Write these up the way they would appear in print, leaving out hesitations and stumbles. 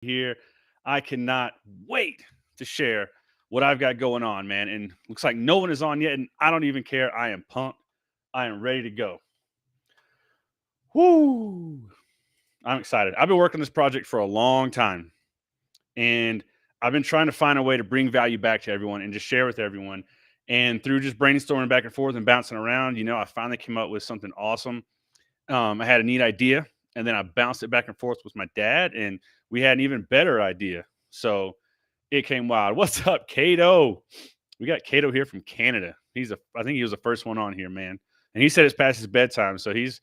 here. I cannot wait to share what I've got going on, man. And looks like no one is on yet, and I don't even care. I am pumped. I am ready to go. Whoo! I'm excited. I've been working on this project for a long time, and I've been trying to find a way to bring value back to everyone and just share with everyone. And through just brainstorming back and forth and bouncing around, I finally came up with something awesome. I had a neat idea, and then I bounced it back and forth with my dad, and we had an even better idea. So it came wild. What's up, Cato? We got Cato here from Canada. I think he was the first one on here, man. And he said it's past his bedtime, so he's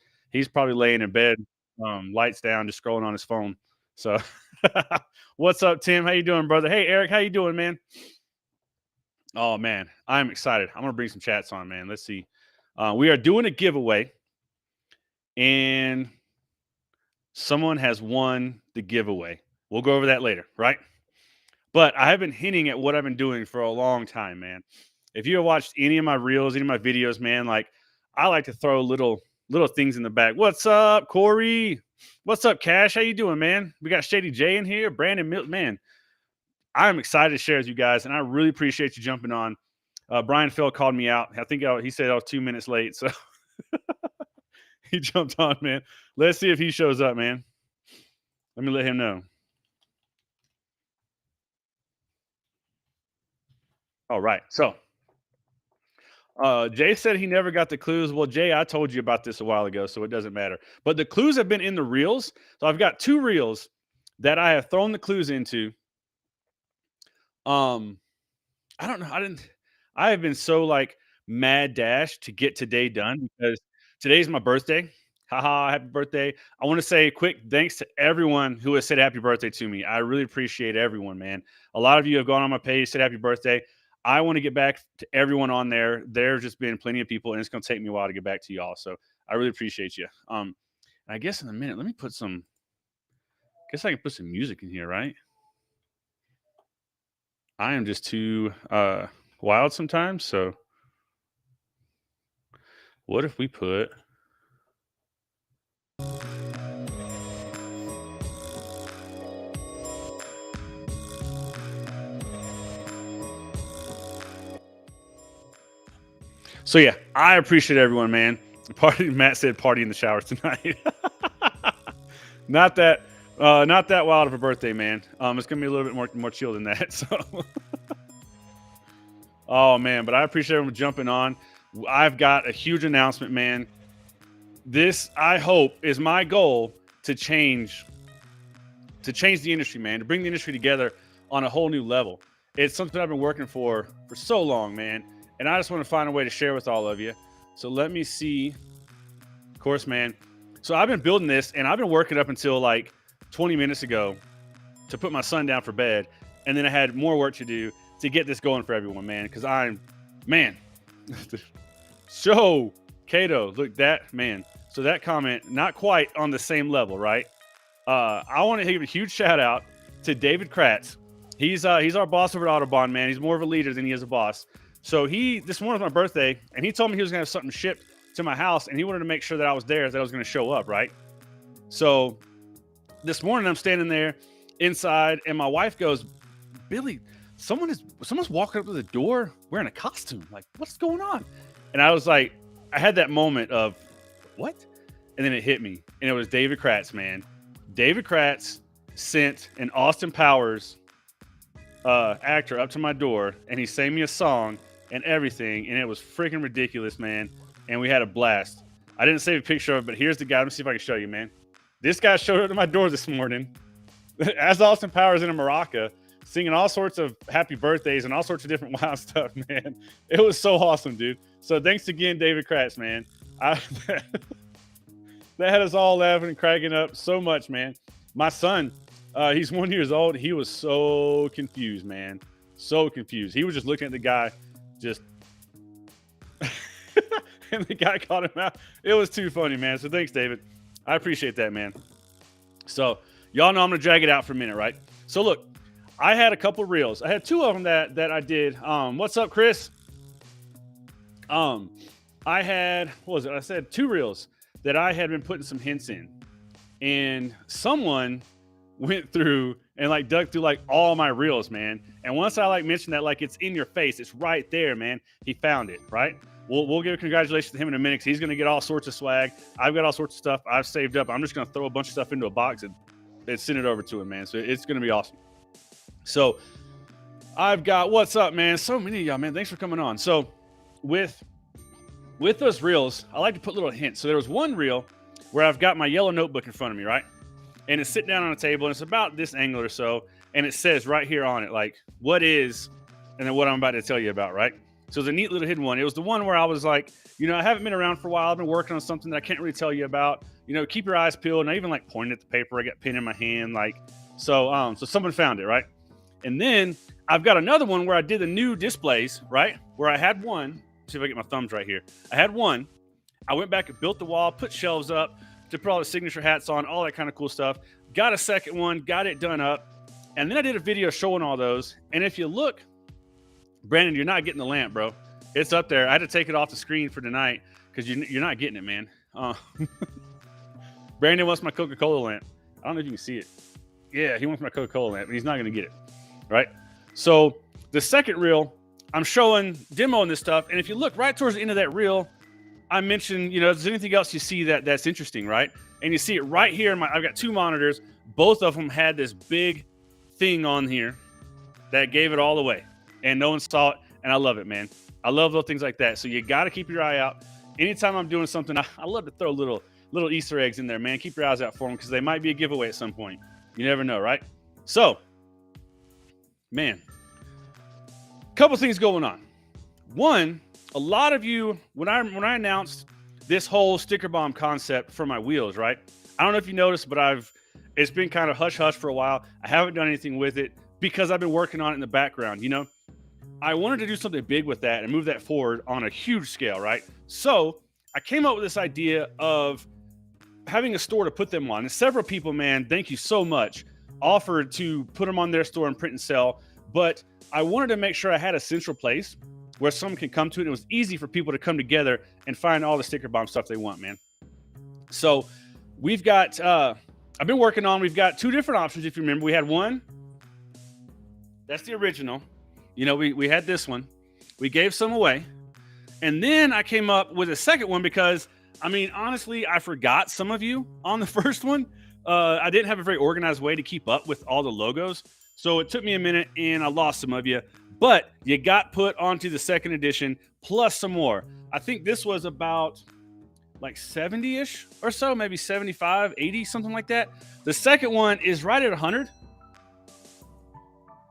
probably laying in bed, lights down, just scrolling on his phone. So, what's up, Tim? How you doing, brother? Hey, Eric, how you doing, man? Oh man, I'm excited. I'm gonna bring some chats on, man. Let's see. We are doing a giveaway, and someone has won the giveaway. We'll go over that later, right? But I have been hinting at what I've been doing for a long time, man. If you have watched any of my reels, any of my videos, man, like I like to throw little things in the back. What's up, Corey? What's up, Cash? How you doing, man? We got Shady J in here, Brandon Milton, man. I'm excited to share with you guys, and I really appreciate you jumping on. Brian Phil called me out. I think he said I was 2 minutes late, so he jumped on, man. Let's see if he shows up, man. Let me let him know. All right. So Jay said he never got the clues. Well, Jay, I told you about this a while ago, so it doesn't matter. But the clues have been in the reels. So I've got 2 reels that I have thrown the clues into. Um, I don't know. I have been so like mad dash to get today done because today's my birthday. Haha, happy birthday. I want to say a quick thanks to everyone who has said happy birthday to me. I really appreciate everyone, man. A lot of you have gone on my page, said happy birthday. I want to get back to everyone on there. There's just been plenty of people, and it's going to take me a while to get back to y'all. So I really appreciate you. I guess in a minute, let me put some. I guess I can put some music in here, right? I am just too wild sometimes. So what if we put? So yeah, I appreciate everyone, man. Party. Matt said party in the shower tonight. not that, not that wild of a birthday, man. It's gonna be a little bit more chill than that. So, oh man, but I appreciate everyone jumping on. I've got a huge announcement, man. This, I hope, is my goal to change the industry, man. To bring the industry together on a whole new level. It's something I've been working for so long, man. And I just want to find a way to share with all of you. So let me see. Of course, man. So I've been building this, and I've been working up until like 20 minutes ago to put my son down for bed. And then I had more work to do to get this going for everyone, man. Because man. So, Cato, look, that, man. So that comment, not quite on the same level, right? I want to give a huge shout out to David Kratz. He's our boss over at Autobahn, man. He's more of a leader than he is a boss. So this morning was my birthday, and he told me he was going to have something shipped to my house, and he wanted to make sure that I was there, that I was going to show up, right? So this morning I'm standing there inside, and my wife goes, Billy, someone's walking up to the door wearing a costume. Like, what's going on? And I was like, I had that moment of, what? And then it hit me, and it was David Kratz, man. David Kratz sent an Austin Powers actor up to my door, and he sang me a song and everything, and it was freaking ridiculous, man. And we had a blast. I didn't save a picture of it, but here's the guy. Let me see if I can show you, man. This guy showed up to my door this morning as Austin Powers in a maraca, singing all sorts of happy birthdays and all sorts of different wild stuff, man. It was so awesome, dude. So thanks again, David Kratz, man. That had us all laughing and cracking up so much, man. My son, he's 1 year old. He was so confused, man. So confused. He was just looking at the guy, just, and the guy caught him out. It was too funny, man. So thanks, David. I appreciate that, man. So y'all know I'm gonna drag it out for a minute, right? So look, I had a couple reels. I had 2 of them that I did. What's up, Chris? I had, what was it? I said 2 reels that I had been putting some hints in, and someone went through and like dug through like all my reels, man. And once I like mentioned that, like, it's in your face, it's right there, man. He found it, right? We'll give a congratulations to him in a minute, 'cause he's going to get all sorts of swag. I've got all sorts of stuff I've saved up. I'm just going to throw a bunch of stuff into a box and send it over to him, man. So it's going to be awesome. So I've got, what's up, man? So many of y'all, man. Thanks for coming on. So with those reels, I like to put little hints. So there was one reel where I've got my yellow notebook in front of me, right? And it's sitting down on a table, and it's about this angle or so. And it says right here on it, like, what is, and then what I'm about to tell you about, right? So it's a neat little hidden one. It was the one where I was like, I haven't been around for a while. I've been working on something that I can't really tell you about. Keep your eyes peeled. And I even like pointed at the paper. I got pen in my hand, like, so someone found it, right? And then I've got another one where I did the new displays, right? Where I had one. See if I get my thumbs right here. I had one. I went back and built the wall, put shelves up to put all the signature hats on, all that kind of cool stuff. Got a second one, got it done up. And then I did a video showing all those. And if you look, Brandon, you're not getting the lamp, bro. It's up there. I had to take it off the screen for tonight because you're not getting it, man. Brandon wants my Coca-Cola lamp. I don't know if you can see it. Yeah, he wants my Coca-Cola lamp, and he's not going to get it, right? So the second reel, I'm showing, demoing this stuff. And if you look right towards the end of that reel, I mentioned, if there's anything else you see that's interesting, right? And you see it right here. I've got two monitors. Both of them had this big thing on here that gave it all away. And no one saw it. And I love it, man. I love little things like that. So you got to keep your eye out. Anytime I'm doing something, I love to throw little Easter eggs in there, man. Keep your eyes out for them because they might be a giveaway at some point. You never know, right? So, man, couple things going on. One, a lot of you, when I announced this whole sticker bomb concept for my wheels, right? I don't know if you noticed, but it's been kind of hush-hush for a while. I haven't done anything with it because I've been working on it in the background, I wanted to do something big with that and move that forward on a huge scale, right? So I came up with this idea of having a store to put them on. And several people, man, thank you so much, offered to put them on their store and print and sell. But I wanted to make sure I had a central place where someone can come to it. And it was easy for people to come together and find all the sticker bomb stuff they want, man. So we've got, I've been working on, we've got two different options. If you remember, we had one, that's the original. We had this one. We gave some away. And then I came up with a second one because, honestly, I forgot some of you on the first one. I didn't have a very organized way to keep up with all the logos. So it took me a minute and I lost some of you. But you got put onto the second edition plus some more. I think this was about like 70-ish or so, maybe 75, 80, something like that. The second one is right at 100.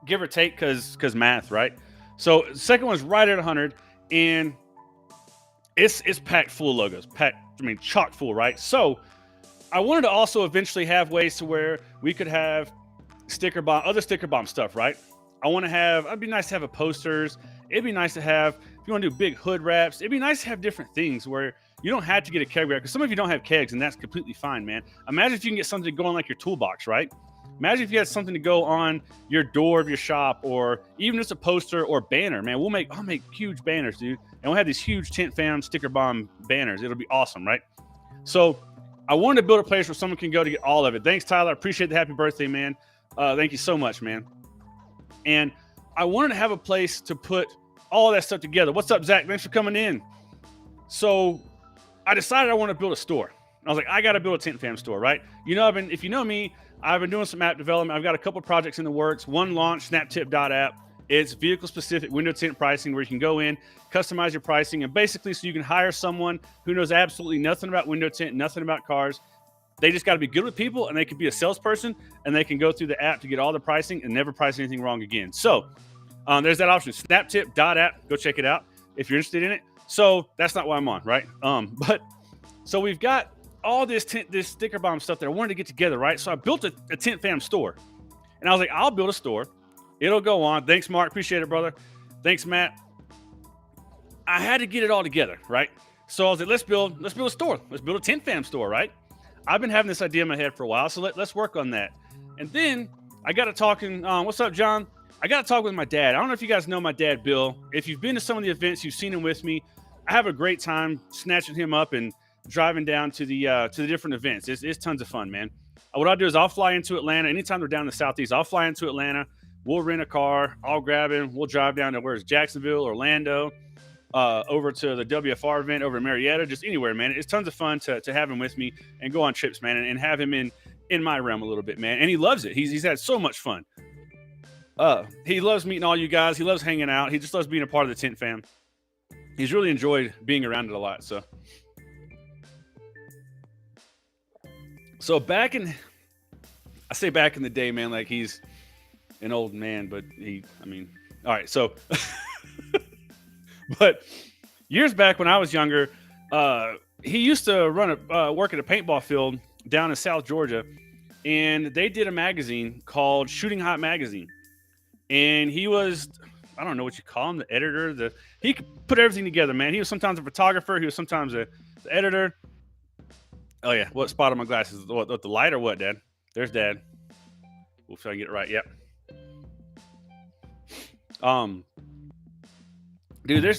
Give or take, because math, right? So the second one's right at 100, and it's packed full of logos, chock full, right? So I wanted to also eventually have ways to where we could have other sticker bomb stuff, right? It'd be nice to have a posters. It'd be nice to have, if you want to do big hood wraps, it'd be nice to have different things where you don't have to get a keg wrap, because some of you don't have kegs, and that's completely fine, man. Imagine if you can get something to go on like your toolbox, right? Imagine if you had something to go on your door of your shop, or even just a poster or banner, man. I'll make huge banners, dude. And we'll have these huge Tint Fam sticker bomb banners. It'll be awesome, right? So I wanted to build a place where someone can go to get all of it. Thanks, Tyler. I appreciate the happy birthday, man. Thank you so much, man. And I wanted to have a place to put all that stuff together. What's up, Zach? Thanks for coming in. So I decided I want to build a store. I was like, I got to build a Tint Fam store, right? If you know me, I've been doing some app development. I've got a couple projects in the works. One launched, snaptip.app. It's vehicle-specific window tint pricing where you can go in, customize your pricing, and basically so you can hire someone who knows absolutely nothing about window tint, nothing about cars. They just got to be good with people, and they can be a salesperson, and they can go through the app to get all the pricing and never price anything wrong again. So there's that option, snaptip.app. Go check it out if you're interested in it. So that's not why I'm on, right? So we've got all this sticker bomb stuff that I wanted to get together, right? So I built a Tint Fam store. And I was like, I'll build a store. It'll go on. Thanks, Mark. Appreciate it, brother. Thanks, Matt. I had to get it all together, right? So I was like, let's build a store. Let's build a Tint Fam store, right? I've been having this idea in my head for a while, so let's work on that. And then I got to talking. What's up, John? I got to talk with my dad. I don't know if you guys know my dad, Bill. If you've been to some of the events, you've seen him with me. I have a great time snatching him up and driving down to the different events. It's tons of fun, man. What I'll do is I'll fly into Atlanta. Anytime they're down in the Southeast, I'll fly into Atlanta. We'll rent a car. I'll grab him. We'll drive down to where's Jacksonville, Orlando, over to the WFR event over in Marietta, just anywhere, man. It's tons of fun to have him with me and go on trips, man, and have him in my realm a little bit, man. And he loves it. He's had so much fun. He loves meeting all you guys. He loves hanging out. He just loves being a part of the Tint Fam. He's really enjoyed being around it a lot. So back in the day, man, like he's an old man, but all right. So, but years back when I was younger, he used to work at a paintball field down in South Georgia, and they did a magazine called Shooting Hot Magazine. And he was, I don't know what you call him, the editor. He could put everything together, man. He was sometimes a photographer. He was sometimes the editor. Oh, yeah. What spot on my glasses? What, the light or what, Dad? There's Dad. We'll try to get it right. Yep. Dude,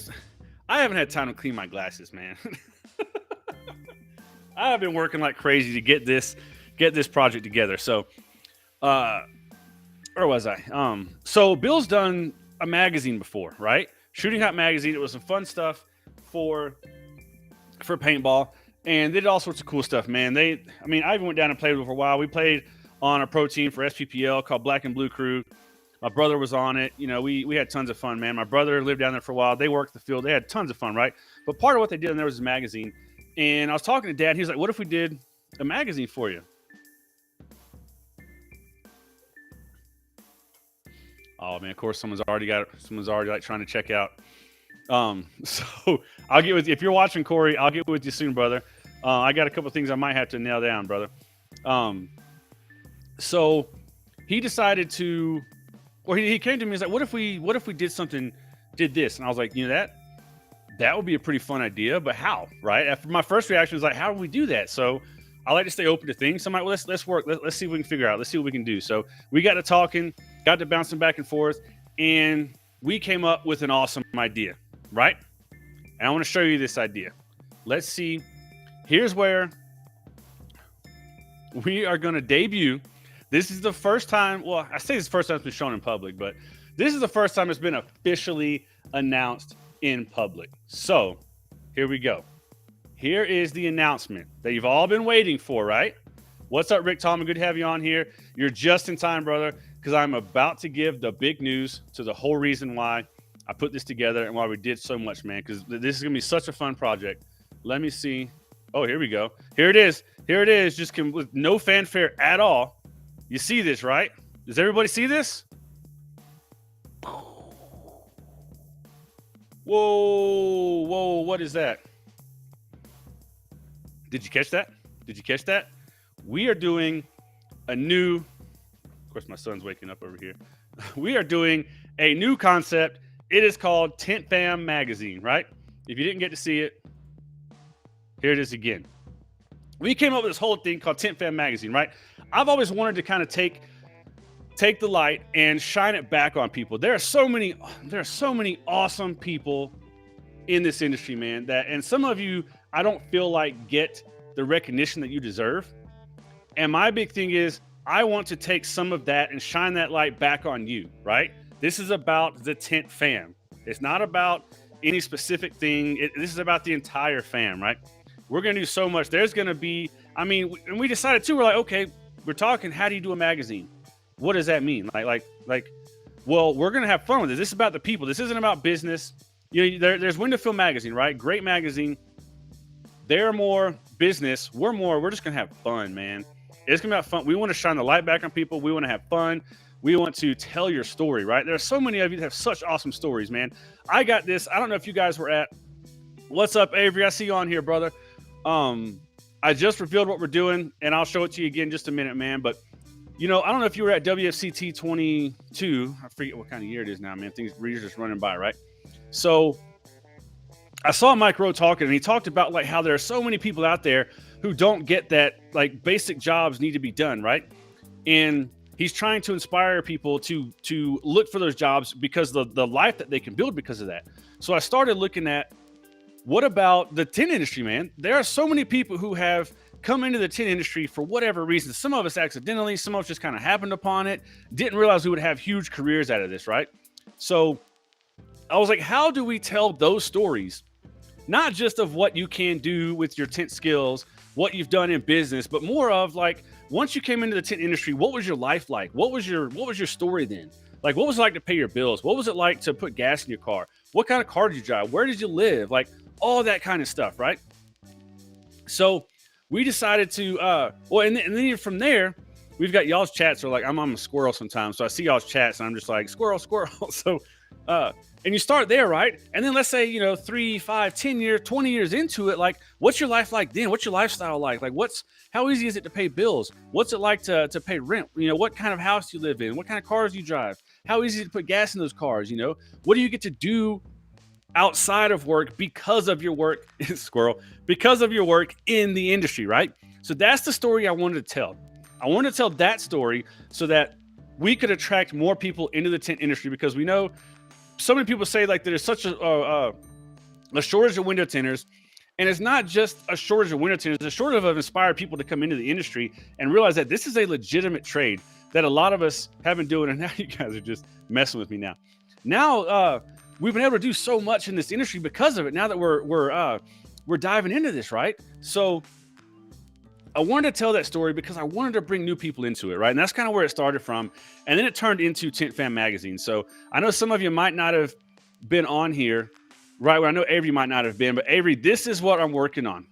I haven't had time to clean my glasses, man. I have been working like crazy to get this project together. So, where was I? So Bill's done a magazine before, right? Shooting Hot Magazine. It was some fun stuff for paintball, and they did all sorts of cool stuff, man. I even went down and played with it for a while. We played on a pro team for SPPL called Black and Blue Crew. My brother was on it. You know, we had tons of fun, man. My brother lived down there for a while. They worked the field. They had tons of fun, right? But part of what they did in there was a magazine. And I was talking to Dad. He was like, what if we did a magazine for you? Oh, man, of course, someone's already like trying to check out. So I'll get with you. If you're watching, Corey, I'll get with you soon, brother. I got a couple things I might have to nail down, brother. So he decided to, or he came to me and was like, what if we did this? And I was like, that would be a pretty fun idea, but how, right? After my first reaction was like, how do we do that? So I like to stay open to things. So I'm like, well, let's work. Let's see what we can figure out. Let's see what we can do. So we got to talking, got to bouncing back and forth, and we came up with an awesome idea, right? And I want to show you this idea. Let's see. Here's where we are going to debut. This is the first time. Well, I say this is the first time it's been shown in public, but this is the first time it's been officially announced in public. So here we go. Here is the announcement that you've all been waiting for, right? What's up, Rick Tallman? Good to have you on here. You're just in time, brother, because I'm about to give the big news to the whole reason why I put this together and why we did so much, man, because this is going to be such a fun project. Let me see. Oh, here we go. Here it is. Here it is. Just with no fanfare at all. You see this, right? Does everybody see this? Whoa, what is that? Did you catch that? Did you catch that? We are doing a new, of course, my son's waking up over here. We are doing a new concept. It is called Tint Fam Magazine, right? If you didn't get to see it, here it is again. We came up with this whole thing called Tint Fam Magazine, right? I've always wanted to kind of take the light and shine it back on people. There are so many awesome people in this industry, man, and some of you, I don't feel like get the recognition that you deserve. And my big thing is I want to take some of that and shine that light back on you, right? This is about the Tint Fam. It's not about any specific thing. This is about the entire fam, right? We're going to do so much. There's going to be, and we decided too, we're like, okay, we're talking, how do you do a magazine? What does that mean? Well, we're going to have fun with this. This is about the people. This isn't about business. There's Window Film Magazine, right? Great magazine. They're more business. We're just going to have fun, man. It's going to be about fun. We want to shine the light back on people. We want to have fun. We want to tell your story, right? There are so many of you that have such awesome stories, man. I got this. I don't know if you guys were at, what's up, Avery? I see you on here, brother. I just revealed what we're doing, and I'll show it to you again in just a minute, man. But, I don't know if you were at WFCT 22. I forget what kind of year it is now, man. Things are just running by, right? So I saw Mike Rowe talking, and he talked about like how there are so many people out there who don't get that, like, basic jobs need to be done, right? And he's trying to inspire people to look for those jobs because the life that they can build because of that. So I started looking at, what about the tint industry, man? There are so many people who have come into the tint industry for whatever reason. Some of us accidentally, some of us just kind of happened upon it, didn't realize we would have huge careers out of this, right? So I was like, how do we tell those stories? Not just of what you can do with your tint skills, what you've done in business, but more of like, once you came into the tint industry, what was your life like? What was your story then? Like, what was it like to pay your bills? What was it like to put gas in your car? What kind of car did you drive? Where did you live? Like, all that kind of stuff, right? So we decided to, and then from there, we've got y'all's chats are like, I'm a squirrel sometimes. So I see y'all's chats and I'm just like, squirrel, squirrel. So, and you start there, right? And then let's say, 3, 5, 10 years, 20 years into it, like, what's your life like then? What's your lifestyle like? Like, how easy is it to pay bills? What's it like to pay rent? What kind of house you live in? What kind of cars you drive? How easy is it to put gas in those cars? What do you get to do outside of work because of your work, squirrel, because of your work in the industry, right? So that's the story I wanted to tell. I wanted to tell that story so that we could attract more people into the tint industry, because we know so many people say like there's such a shortage of window tinters, and it's not just a shortage of window tinters, it's a shortage of inspired people to come into the industry and realize that this is a legitimate trade that a lot of us have been doing, and now you guys are just messing with me now. Now, we've been able to do so much in this industry because of it. Now that we're diving into this, right? So I wanted to tell that story because I wanted to bring new people into it, right? And that's kind of where it started from. And then it turned into Tint Fam magazine. So I know some of you might not have been on here, right? Well, I know Avery might not have been, but Avery, this is what I'm working on.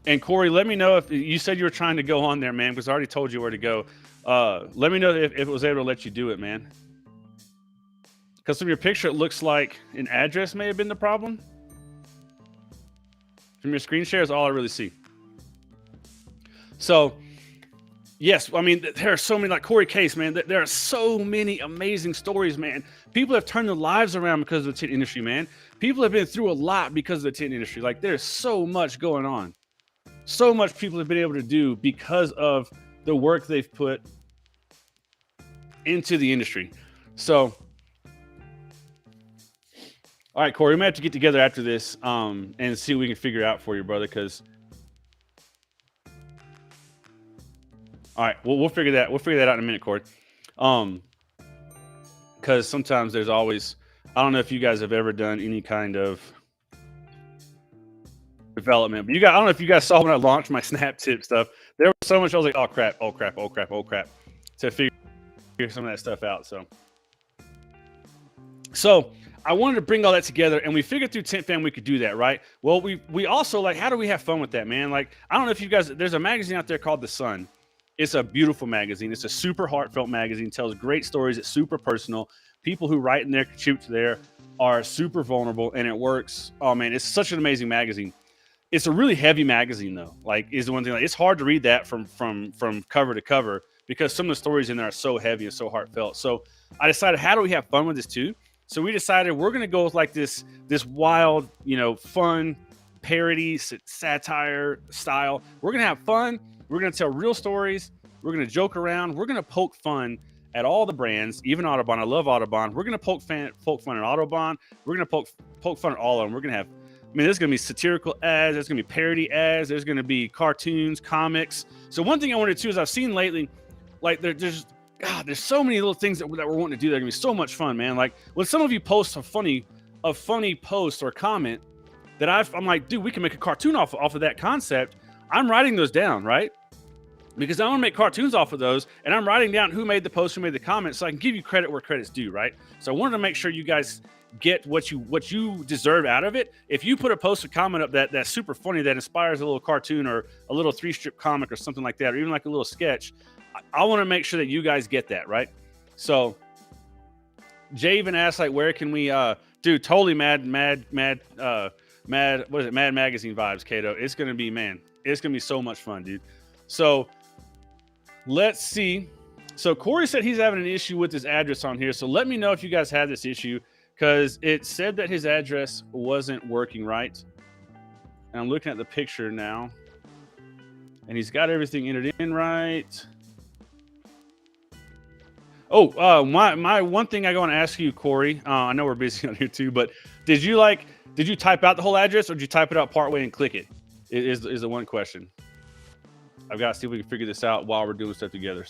And Corey, let me know if you said you were trying to go on there, man, because I already told you where to go. Let me know if it was able to let you do it, man. Because from your picture, it looks like an address may have been the problem. From your screen share is all I really see. So, yes, I mean, there are so many, like Corey Case, man, there are so many amazing stories, man. People have turned their lives around because of the tint industry, man. People have been through a lot because of the tint industry. Like, there's so much going on. So much people have been able to do because of the work they've put into the industry. So, all right, Corey, we might have to get together after this and see what we can figure out for you, brother, because all right, we'll figure that out in a minute, Corey. Because sometimes there's always, I don't know if you guys have ever done any kind of development, but I don't know if you guys saw when I launched my Snap Tip stuff. There was so much I was like, oh crap, to figure some of that stuff out. So I wanted to bring all that together, and we figured through Tint Fam we could do that, right? Well, we also, like, how do we have fun with that, man? Like, I don't know if you guys, there's a magazine out there called The Sun. It's a beautiful magazine. It's a super heartfelt magazine, tells great stories. It's super personal. People who write in there, contribute to there, are super vulnerable, and it works. Oh man, it's such an amazing magazine. It's a really heavy magazine though. Like, is the one thing, like, it's hard to read that from cover to cover because some of the stories in there are so heavy and so heartfelt. So I decided, how do we have fun with this too? So we decided we're going to go with like this wild, fun parody, satire style. We're going to have fun. We're going to tell real stories. We're going to joke around. We're going to poke fun at all the brands, even Autobahn. I love Autobahn. We're going to poke fun at Autobahn. We're going to poke fun at all of them. We're going to have, there's going to be satirical ads. There's going to be parody ads. There's going to be cartoons, comics. So one thing I wanted to do is I've seen lately, like there's so many little things that we're wanting to do that are going to be so much fun, man. Like when some of you post a funny post or comment that I'm like, dude, we can make a cartoon off of that concept. I'm writing those down, right? Because I want to make cartoons off of those, and I'm writing down who made the post, who made the comment, so I can give you credit where credit's due, right? So I wanted to make sure you guys get what you deserve out of it. If you put a post or comment up that's super funny, that inspires a little cartoon or a little 3-strip comic or something like that, or even like a little sketch, I want to make sure that you guys get that, right? So Jay even asked, like, where can we do totally mad what is it, Mad Magazine vibes, Kato. It's gonna be so much fun, dude. So let's see. So Corey said he's having an issue with his address on here. So let me know if you guys have this issue, because it said that his address wasn't working right. And I'm looking at the picture now, and he's got everything entered in right. Oh, my one thing I want to ask you, Corey. I know we're busy on here too, but did you Did you type out the whole address, or did you type it out partway and click it? Is the one question. I've got to see if we can figure this out while we're doing stuff together.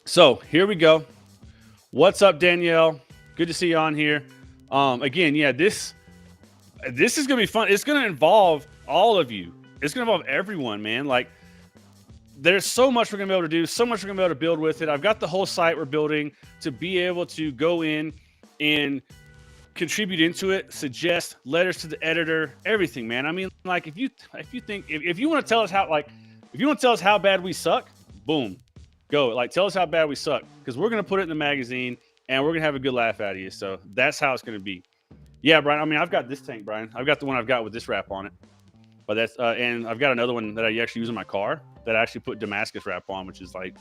So here we go. What's up, Danielle? Good to see you on here. Again, yeah, this is gonna be fun. It's gonna involve all of you. It's gonna involve everyone, man. Like, there's so much we're gonna be able to do, so much we're gonna be able to build with it. I've got the whole site we're building to be able to go in and contribute into it, suggest letters to the editor, everything, man. I mean, like, if you want to tell us how bad we suck, boom, go. Like, tell us how bad we suck, because we're gonna put it in the magazine and we're gonna have a good laugh out of you. So that's how it's gonna be. Yeah, Brian. I mean, I've got this tank, Brian. I've got the one I've got with this wrap on it. But that's and I've got another one that I actually use in my car that I actually put Damascus wrap on, which is like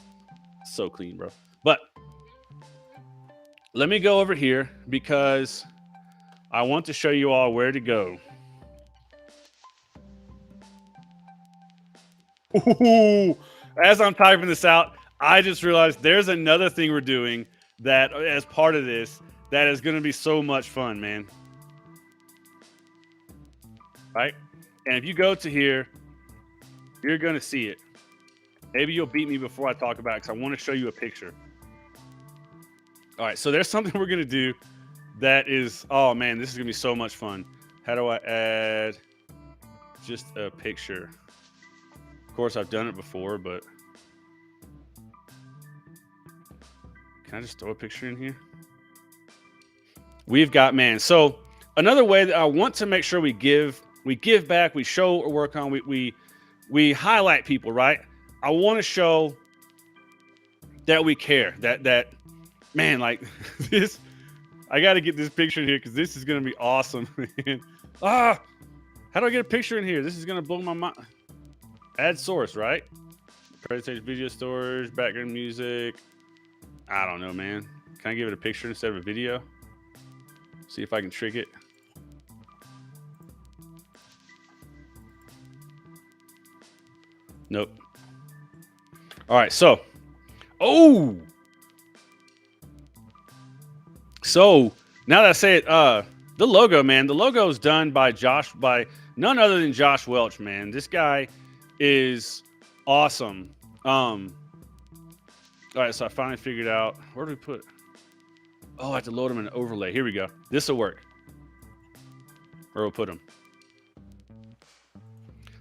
so clean, bro. But let me go over here because I want to show you all where to go. Ooh, as I'm typing this out, I just realized there's another thing we're doing that as part of this that is going to be so much fun, man. Right? And if you go to here, you're going to see it. Maybe you'll beat me before I talk about it, because I want to show you a picture. All right, so there's something we're going to do that is, oh man, this is going to be so much fun. How do I add just a picture? Of course, I've done it before, but can I just throw a picture in here? We've got, man. So another way that I want to make sure we give back, we show what we work on, we highlight people, right? I want to show that we care, that man, like this. I got to get this picture in here because this is going to be awesome, man. How do I get a picture in here? This is going to blow my mind. Add source, right? Presentation, video storage, background music. I don't know, man. Can I give it a picture instead of a video? See if I can trick it. Nope. All right, so, so now that I say it, the logo, man, the logo is done by none other than Josh Welch, man. This guy is awesome. All right, so I finally figured out, where do we put? Oh, I have to load them in an overlay. Here we go. This will work. Where we'll put them.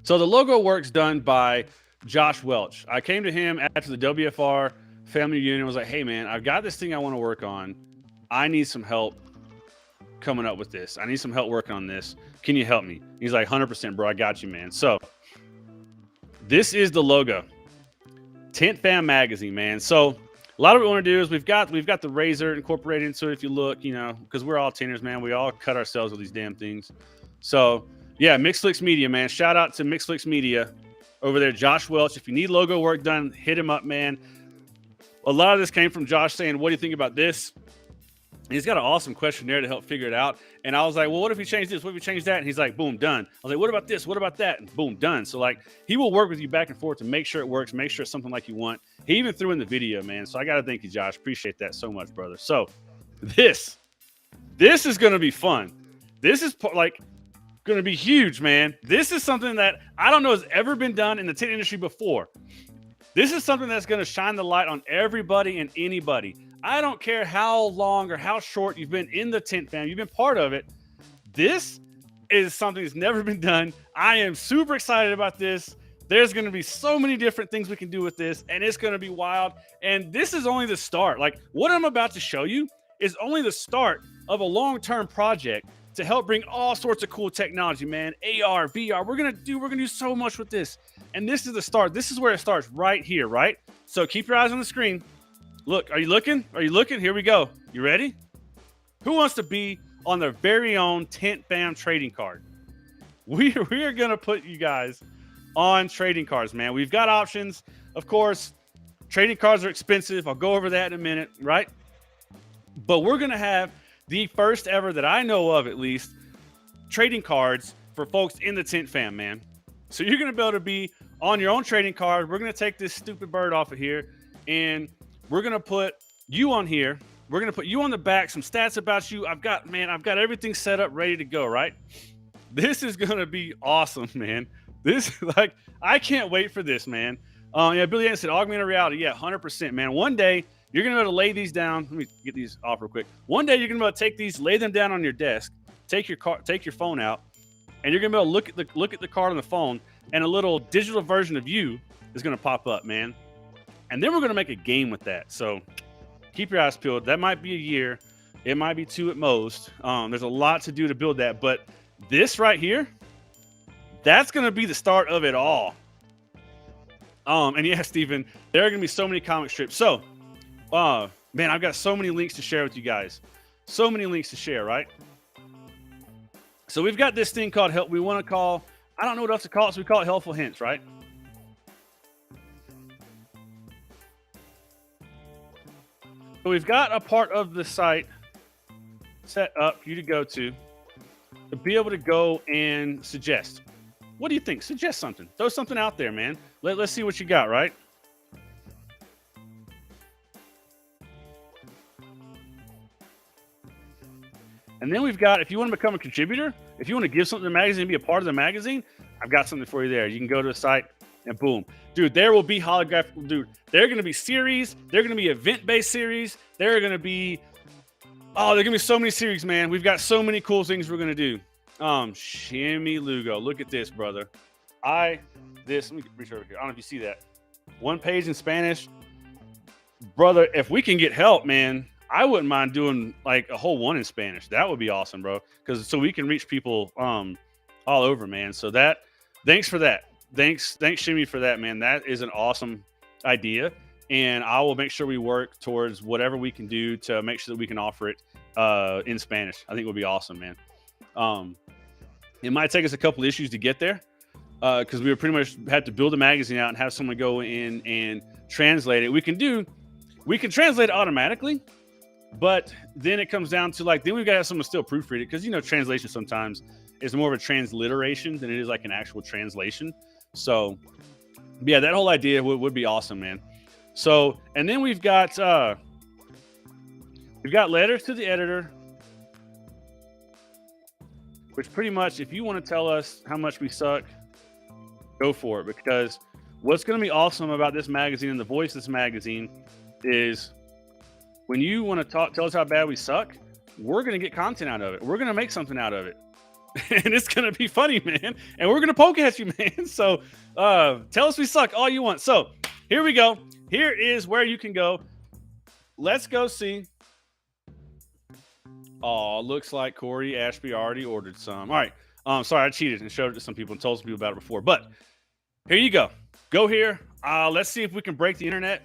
So the logo work's done by Josh Welch. I came to him after the WFR family reunion. I was like, hey, man, I've got this thing I want to work on. I need some help coming up with this. I need some help working on this. Can you help me? He's like, 100%, bro. I got you, man. So this is the logo. Tint Fam magazine, man. So a lot of what we want to do is we've got the razor incorporated into it. If you look, you know, because we're all tinters, man. We all cut ourselves with these damn things. So yeah, Mixflix Media, man. Shout out to Mixflix Media over there, Josh Welch. If you need logo work done, hit him up, man. A lot of this came from Josh saying, what do you think about this? And he's got an awesome questionnaire to help figure it out. And I was like, well, what if we change this? What if we change that? And he's like, boom, done. I was like, what about this? What about that? And boom, done. So like, he will work with you back and forth to make sure it works, make sure it's something like you want. He even threw in the video, man. So I got to thank you, Josh. Appreciate that so much, brother. So this is going to be fun. This is like going to be huge, man. This is something that I don't know has ever been done in the tint industry before. This is something that's going to shine the light on everybody and anybody. I don't care how long or how short you've been in the Tint Fam, you've been part of it. This is something that's never been done. I am super excited about this. There's going to be so many different things we can do with this, and it's going to be wild. And this is only the start. Like, what I'm about to show you is only the start of a long-term project to help bring all sorts of cool technology, man. AR, VR, we're gonna do so much with this. And this is the start. This is where it starts, right here, right? So keep your eyes on the screen. Look, are you looking? Are you looking? Here we go. You ready? Who wants to be on their very own Tint Fam trading card? We are gonna put you guys on trading cards, man. We've got options. Of course, trading cards are expensive. I'll go over that in a minute, right? But we're gonna have the first ever that I know of, at least, trading cards for folks in the Tint Fam, man. So you're going to be able to be on your own trading card. We're going to take this stupid bird off of here, and we're going to put you on here, We're going to put you on the back, some stats about you. I've got everything set up, ready to go, right? This is going to be awesome, man. This, like, I can't wait for this, man. Yeah, Billy Ann said augmented reality. Yeah, 100%, man. One day you're going to be able to lay these down. Let me get these off real quick. One day you're going to be able to take these, lay them down on your desk, take your phone out, and you're going to be able to look at the card on the phone, and a little digital version of you is going to pop up, man. And then we're going to make a game with that. So keep your eyes peeled. That might be a year. It might be 2 at most. There's a lot to do to build that. But this right here, that's going to be the start of it all. And yeah, Stephen, there are going to be so many comic strips. So, man, I've got so many links to share with you guys. So many links to share, right? So we've got this thing called help. We want to call, I don't know what else to call it, so we call it helpful hints, right? So we've got a part of the site set up for you to go to be able to go and suggest. What do you think? Suggest something. Throw something out there, man. Let's see what you got, right? And then we've got, if you want to become a contributor, if you want to give something to the magazine and be a part of the magazine, I've got something for you there. You can go to the site and boom. Dude, there will be holographic, dude. There are going to be series. There are going to be event-based series. There are going to be, oh, there are going to be so many series, man. We've got so many cool things we're going to do. Shimmy Lugo. Look at this, brother. Let me reach over here. I don't know if you see that. 1 page in Spanish. Brother, if we can get help, man, I wouldn't mind doing like a whole 1 in Spanish. That would be awesome, bro. So we can reach people all over, man. So thanks for that. Thanks, Shimmy, for that, man. That is an awesome idea. And I will make sure we work towards whatever we can do to make sure that we can offer it in Spanish. I think it would be awesome, man. It might take us a couple issues to get there because we would pretty much have to build a magazine out and have someone go in and translate it. We can translate it automatically, but then it comes down to then we've got to have someone still proofread it because, translation sometimes is more of a transliteration than it is like an actual translation. So, yeah, that whole idea would be awesome, man. So, and then we've got letters to the editor, which pretty much, if you want to tell us how much we suck, go for it. Because what's going to be awesome about this magazine and the voice of this magazine is when you want to tell us how bad we suck, we're going to get content out of it. We're going to make something out of it. And it's going to be funny, man. And we're going to poke at you, man. So tell us we suck all you want. So here we go. Here is where you can go. Let's go see. Oh, looks like Corey Ashby already ordered some. All right. Sorry, I cheated and showed it to some people and told some people about it before. But here you go. Go here. Let's see if we can break the internet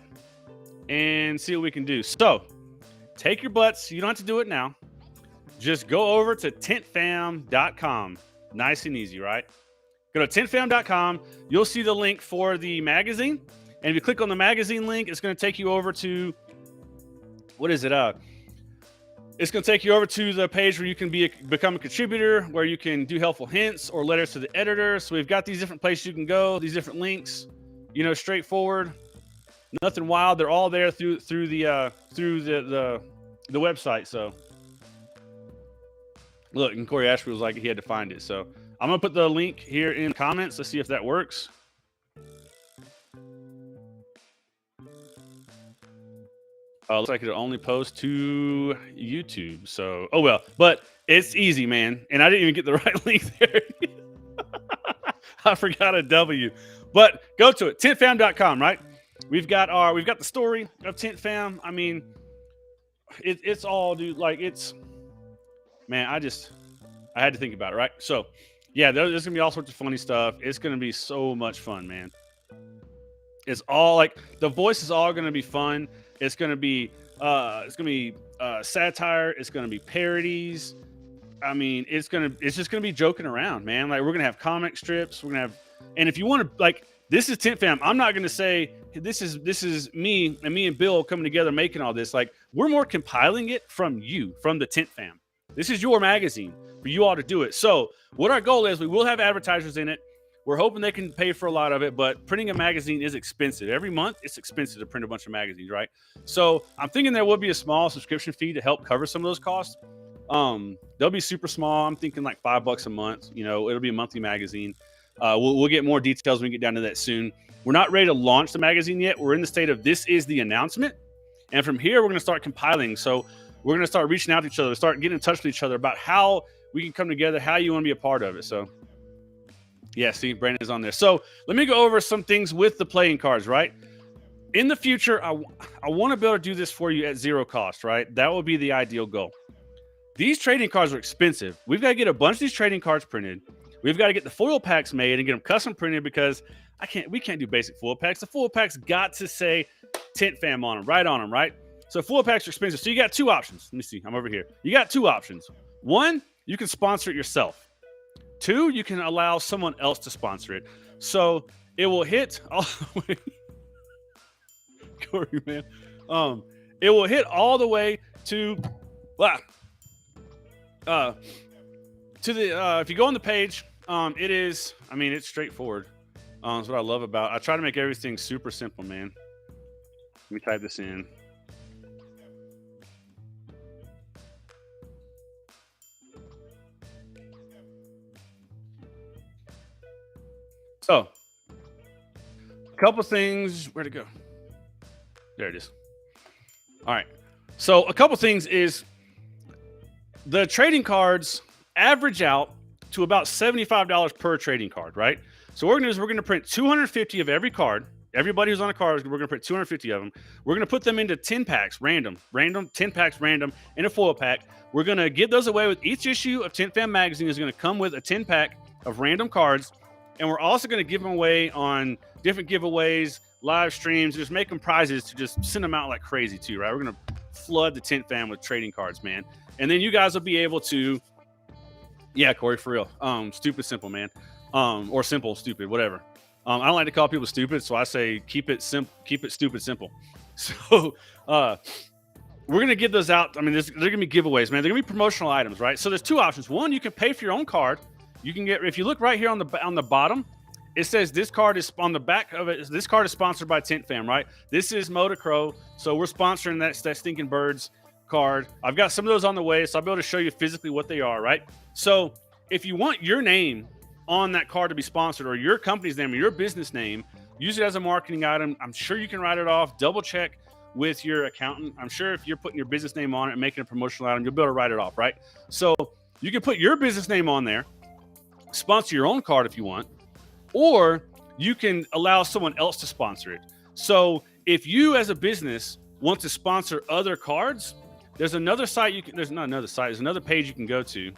and see what we can do. So take your butts. You don't have to do it now. Just go over to tintfam.com. Nice and easy, right? Go to tintfam.com. You'll see the link for the magazine. And if you click on the magazine link, it's going to take you over to, what is it? It's going to take you over to the page where you can become a contributor, where you can do helpful hints or letters to the editor. So we've got these different places you can go, these different links, straightforward, nothing wild. They're all there through the website. So look, and Corey Ashby was like, he had to find it. So I'm going to put the link here in the comments. Let's see if that works. Looks like it'll only post to YouTube. So, oh well, but it's easy, man. And I didn't even get the right link there. I forgot a W. But go to it, tintfam.com, right? We've got the story of Tint Fam. I mean, it's all, dude. Man, I had to think about it, right? So, yeah, there's gonna be all sorts of funny stuff. It's gonna be so much fun, man. It's all the voice is all gonna be fun. It's gonna be satire. It's gonna be parodies. I mean, it's just gonna be joking around, man. We're gonna have comic strips. We're gonna have, and if you want to, this is Tint Fam. I'm not gonna say this is me and Bill coming together making all this. We're more compiling it from the Tint Fam. This is your magazine for you all to do it. So what our goal is, we will have advertisers in it. We're hoping they can pay for a lot of it, but printing a magazine is expensive. Every month, it's expensive to print a bunch of magazines, right? So I'm thinking there will be a small subscription fee to help cover some of those costs. They'll be super small. I'm thinking like $5 a month. You know, it'll be a monthly magazine. We'll get more details when we get down to that soon. We're not ready to launch the magazine yet. We're in the state of this is the announcement. And from here, we're going to start compiling. So we're going to start reaching out to each other, start getting in touch with each other about how we can come together, how you want to be a part of it. So yeah, see, Brandon's on there. So let me go over some things with the playing cards, right? In the future, I want to be able to do this for you at zero cost, right? That would be the ideal goal. These trading cards are expensive. We've got to get a bunch of these trading cards printed. We've got to get the foil packs made and get them custom printed because we can't do basic foil packs. The foil packs got to say Tint Fam on them, right? So foil packs are expensive. So you got two options. Let me see. I'm over here. You got two options. One, you can sponsor it yourself. Two, you can allow someone else to sponsor it. So it will hit all the way. Corey, man. It will hit all the way to if you go on the page, it's straightforward. That's what I love about it. I try to make everything super simple, man. Let me type this in. So, a couple things. Where'd it go? There it is. All right. So, a couple things is the trading cards average out to about $75 per trading card, right? So what we're going to do is we're going to print 250 of every card. Everybody who's on a card, we're going to print 250 of them. We're going to put them into 10 packs, random, 10 packs, random, in a foil pack. We're going to give those away with each issue of Tint Fam magazine is going to come with a 10 pack of random cards. And we're also going to give them away on different giveaways, live streams, just make them prizes to just send them out like crazy too, right? We're going to flood the Tint Fam with trading cards, man. And then you guys will be able to, yeah, Corey, for real. Stupid, simple, man. Or simple, stupid, whatever. I don't like to call people stupid, so I say keep it stupid, simple. So we're gonna give those out. I mean, they're gonna be giveaways, man. They're gonna be promotional items, right? So there's two options. One, you can pay for your own card. You can get, if you look right here on the bottom, it says this card is on the back of it. This card is sponsored by Tint Fam, right? This is Motocrow, so we're sponsoring that Stinking Birds card. I've got some of those on the way, so I'll be able to show you physically what they are, right? So if you want your name on that card to be sponsored, or your company's name or your business name, use it as a marketing item. I'm sure you can write it off. Double check with your accountant. I'm sure if you're putting your business name on it and making a promotional item, you'll be able to write it off, right? So you can put your business name on there, sponsor your own card if you want, or you can allow someone else to sponsor it. So if you as a business want to sponsor other cards, there's another site there's another page you can go to.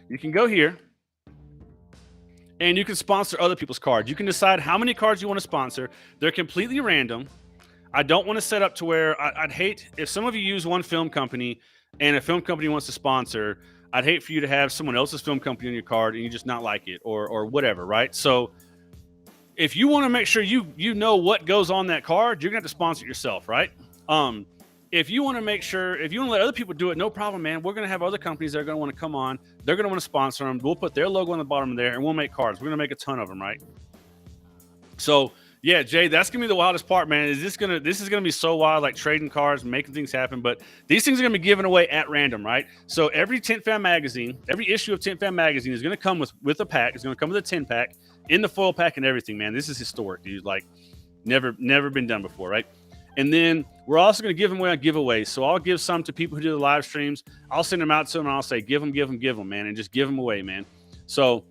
You can go here and you can sponsor other people's cards. You can decide how many cards you want to sponsor. They're completely random. I don't want to set up to where I'd hate if some of you use one film company and a film company wants to sponsor. I'd hate for you to have someone else's film company on your card and you just not like it or whatever, right? So if you want to make sure you know what goes on that card, you're going to have to sponsor it yourself, right? If you want to make sure, if you want to let other people do it, no problem, man. We're going to have other companies that are going to want to come on. They're going to want to sponsor them. We'll put their logo on the bottom of there, and we'll make cards. We're going to make a ton of them, right? So, yeah, Jay, that's going to be the wildest part, man. This is going to be so wild, like trading cards, making things happen. But these things are going to be given away at random, right? So every Tint Fam magazine, every issue of Tint Fam magazine is going to come with a pack. It's going to come with a 10 pack in the foil pack and everything, man. This is historic, dude. Like, never been done before, right? And then we're also going to give them away on giveaways. So I'll give some to people who do the live streams. I'll send them out to them, and I'll say, give them, man, and just give them away, man. So,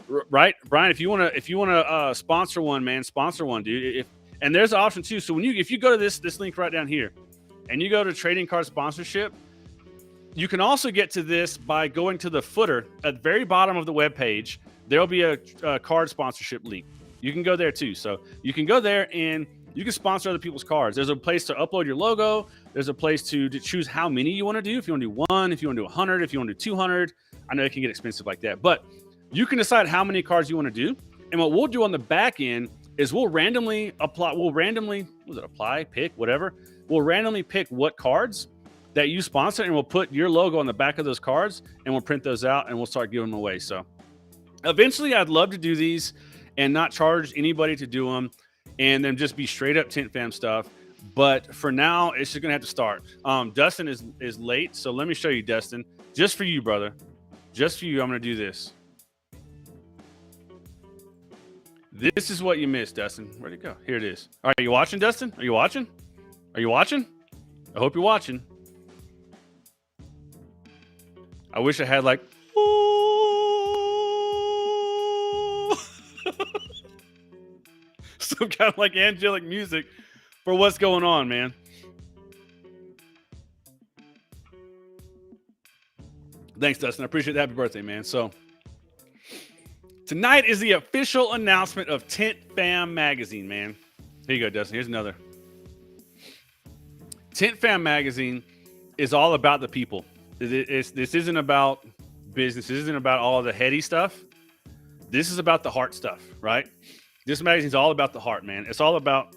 right, Brian, if you want to sponsor one, man, sponsor one, dude. And there's an option too. So if you go to this link right down here, and you go to trading card sponsorship, you can also get to this by going to the footer at the very bottom of the web page. There'll be a card sponsorship link. You can go there too. So you can go there and you can sponsor other people's cards. There's a place to upload your logo. There's a place to choose how many you want to do. If you want to do 1, if you want to do 100, if you want to do 200. I know it can get expensive like that, but you can decide how many cards you want to do. And what we'll do on the back end is we'll randomly pick, whatever. We'll randomly pick what cards that you sponsor, and we'll put your logo on the back of those cards, and we'll print those out, and we'll start giving them away. So eventually I'd love to do these and not charge anybody to do them, and then just be straight up Tint Fam stuff. But for now, it's just gonna have to start. Dustin is late, so let me show you, Dustin. Just for you, brother. Just for you, I'm gonna do this. This is what you missed, Dustin. Where'd it go? Here it is. All right, are you watching, Dustin? Are you watching? Are you watching? I hope you're watching. I wish I had like some kind of like angelic music for what's going on, man. Thanks, Dustin. I appreciate that. Happy birthday, man. So tonight is the official announcement of Tint Fam magazine, man. Here you go, Dustin. Here's another. Tint Fam magazine is all about the people. This isn't about business. This isn't about all the heady stuff. This is about the heart stuff, right? This magazine is all about the heart, man. It's all about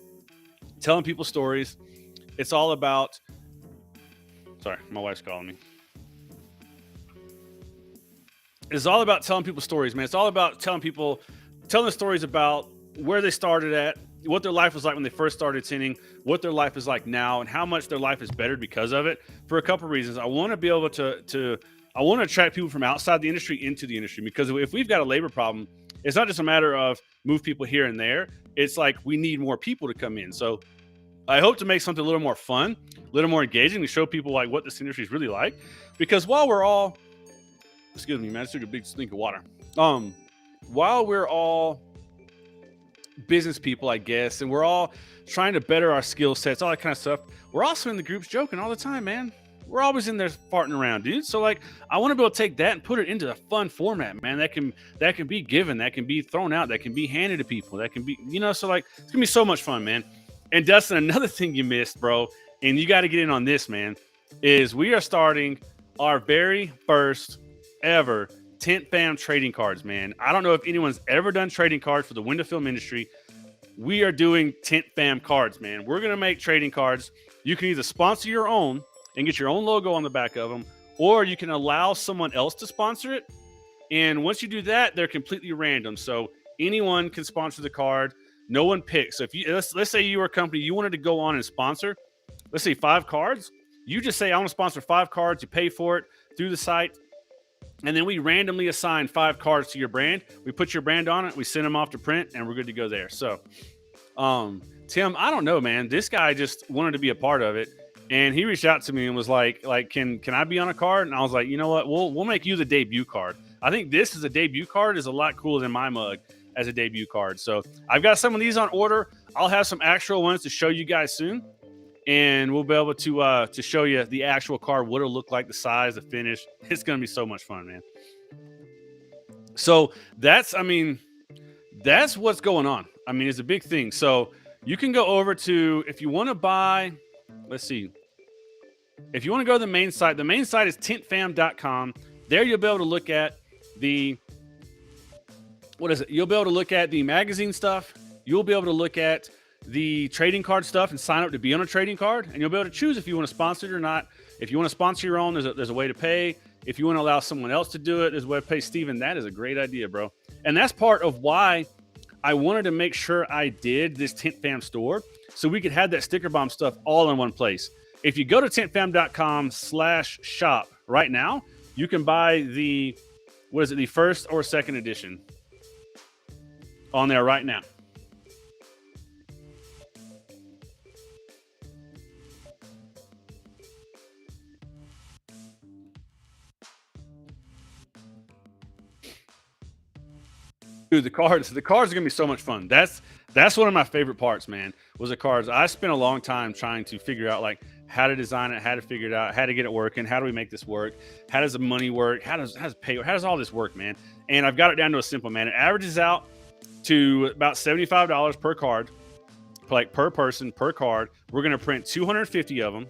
telling people stories. It's all about... Sorry, my wife's calling me. It's all about telling people stories, man. It's all about telling the stories about where they started at, what their life was like when they first started tinting, what their life is like now, and how much their life is bettered because of it. For a couple of reasons, I want to be able to attract people from outside the industry into the industry, because if we've got a labor problem, it's not just a matter of move people here and there. It's like we need more people to come in. So I hope to make something a little more fun, a little more engaging, to show people like what this industry is really like. Because while we're all, excuse me, man, I just took a big stink of water. While we're all business people, I guess, and we're all trying to better our skill sets, all that kind of stuff, we're also in the groups joking all the time, man. We're always in there farting around, dude. So like, I want to be able to take that and put it into a fun format, man. That can be given, that can be thrown out, that can be handed to people, that can be, so like, it's gonna be so much fun, man. And Dustin, another thing you missed, bro, and you got to get in on this, man, is we are starting our very first ever Tint Fam trading cards, man. I don't know if anyone's ever done trading cards for the window film industry. We are doing Tint Fam cards, man. We're going to make trading cards. You can either sponsor your own and get your own logo on the back of them, or you can allow someone else to sponsor it. And once you do that, they're completely random. So anyone can sponsor the card. No one picks. So if you let's say you were a company, you wanted to go on and sponsor, let's say 5 cards. You just say, I want to sponsor 5 cards. You pay for it through the site. And then we randomly assign 5 cards to your brand. We put your brand on it. We send them off to print, and we're good to go there. So, Tim, I don't know, man. This guy just wanted to be a part of it, and he reached out to me and was like, can I be on a card? And I was like, you know what? We'll make you the debut card. I think this is a debut card is a lot cooler than my mug as a debut card. So I've got some of these on order. I'll have some actual ones to show you guys soon, and we'll be able to show you the actual card, what it'll look like, the size, the finish. It's going to be so much fun, man. So that's what's going on. I mean, it's a big thing. So you can go over to, if you want to buy, let's see. If you want to go to the main site is tintfam.com. There you'll be able to look at you'll be able to look at the magazine stuff. You'll be able to look at the trading card stuff and sign up to be on a trading card. And you'll be able to choose if you want to sponsor it or not. If you want to sponsor your own, there's a way to pay. If you want to allow someone else to do it, there's a way to pay. Steven, that is a great idea, bro. And that's part of why I wanted to make sure I did this Tint Fam store, so we could have that sticker bomb stuff all in one place. If you go to tintfam.com/shop right now, you can buy the first or second edition on there right now. Dude, the cards are gonna be so much fun. That's one of my favorite parts, man, was the cards. I spent a long time trying to figure out like how to design it, how to figure it out, how to get it working, how do we make this work, how does the money work, how does all this work, man? And I've got it down to a simple, man. It averages out to about $75 per card, like per person per card. We're gonna print 250 of them,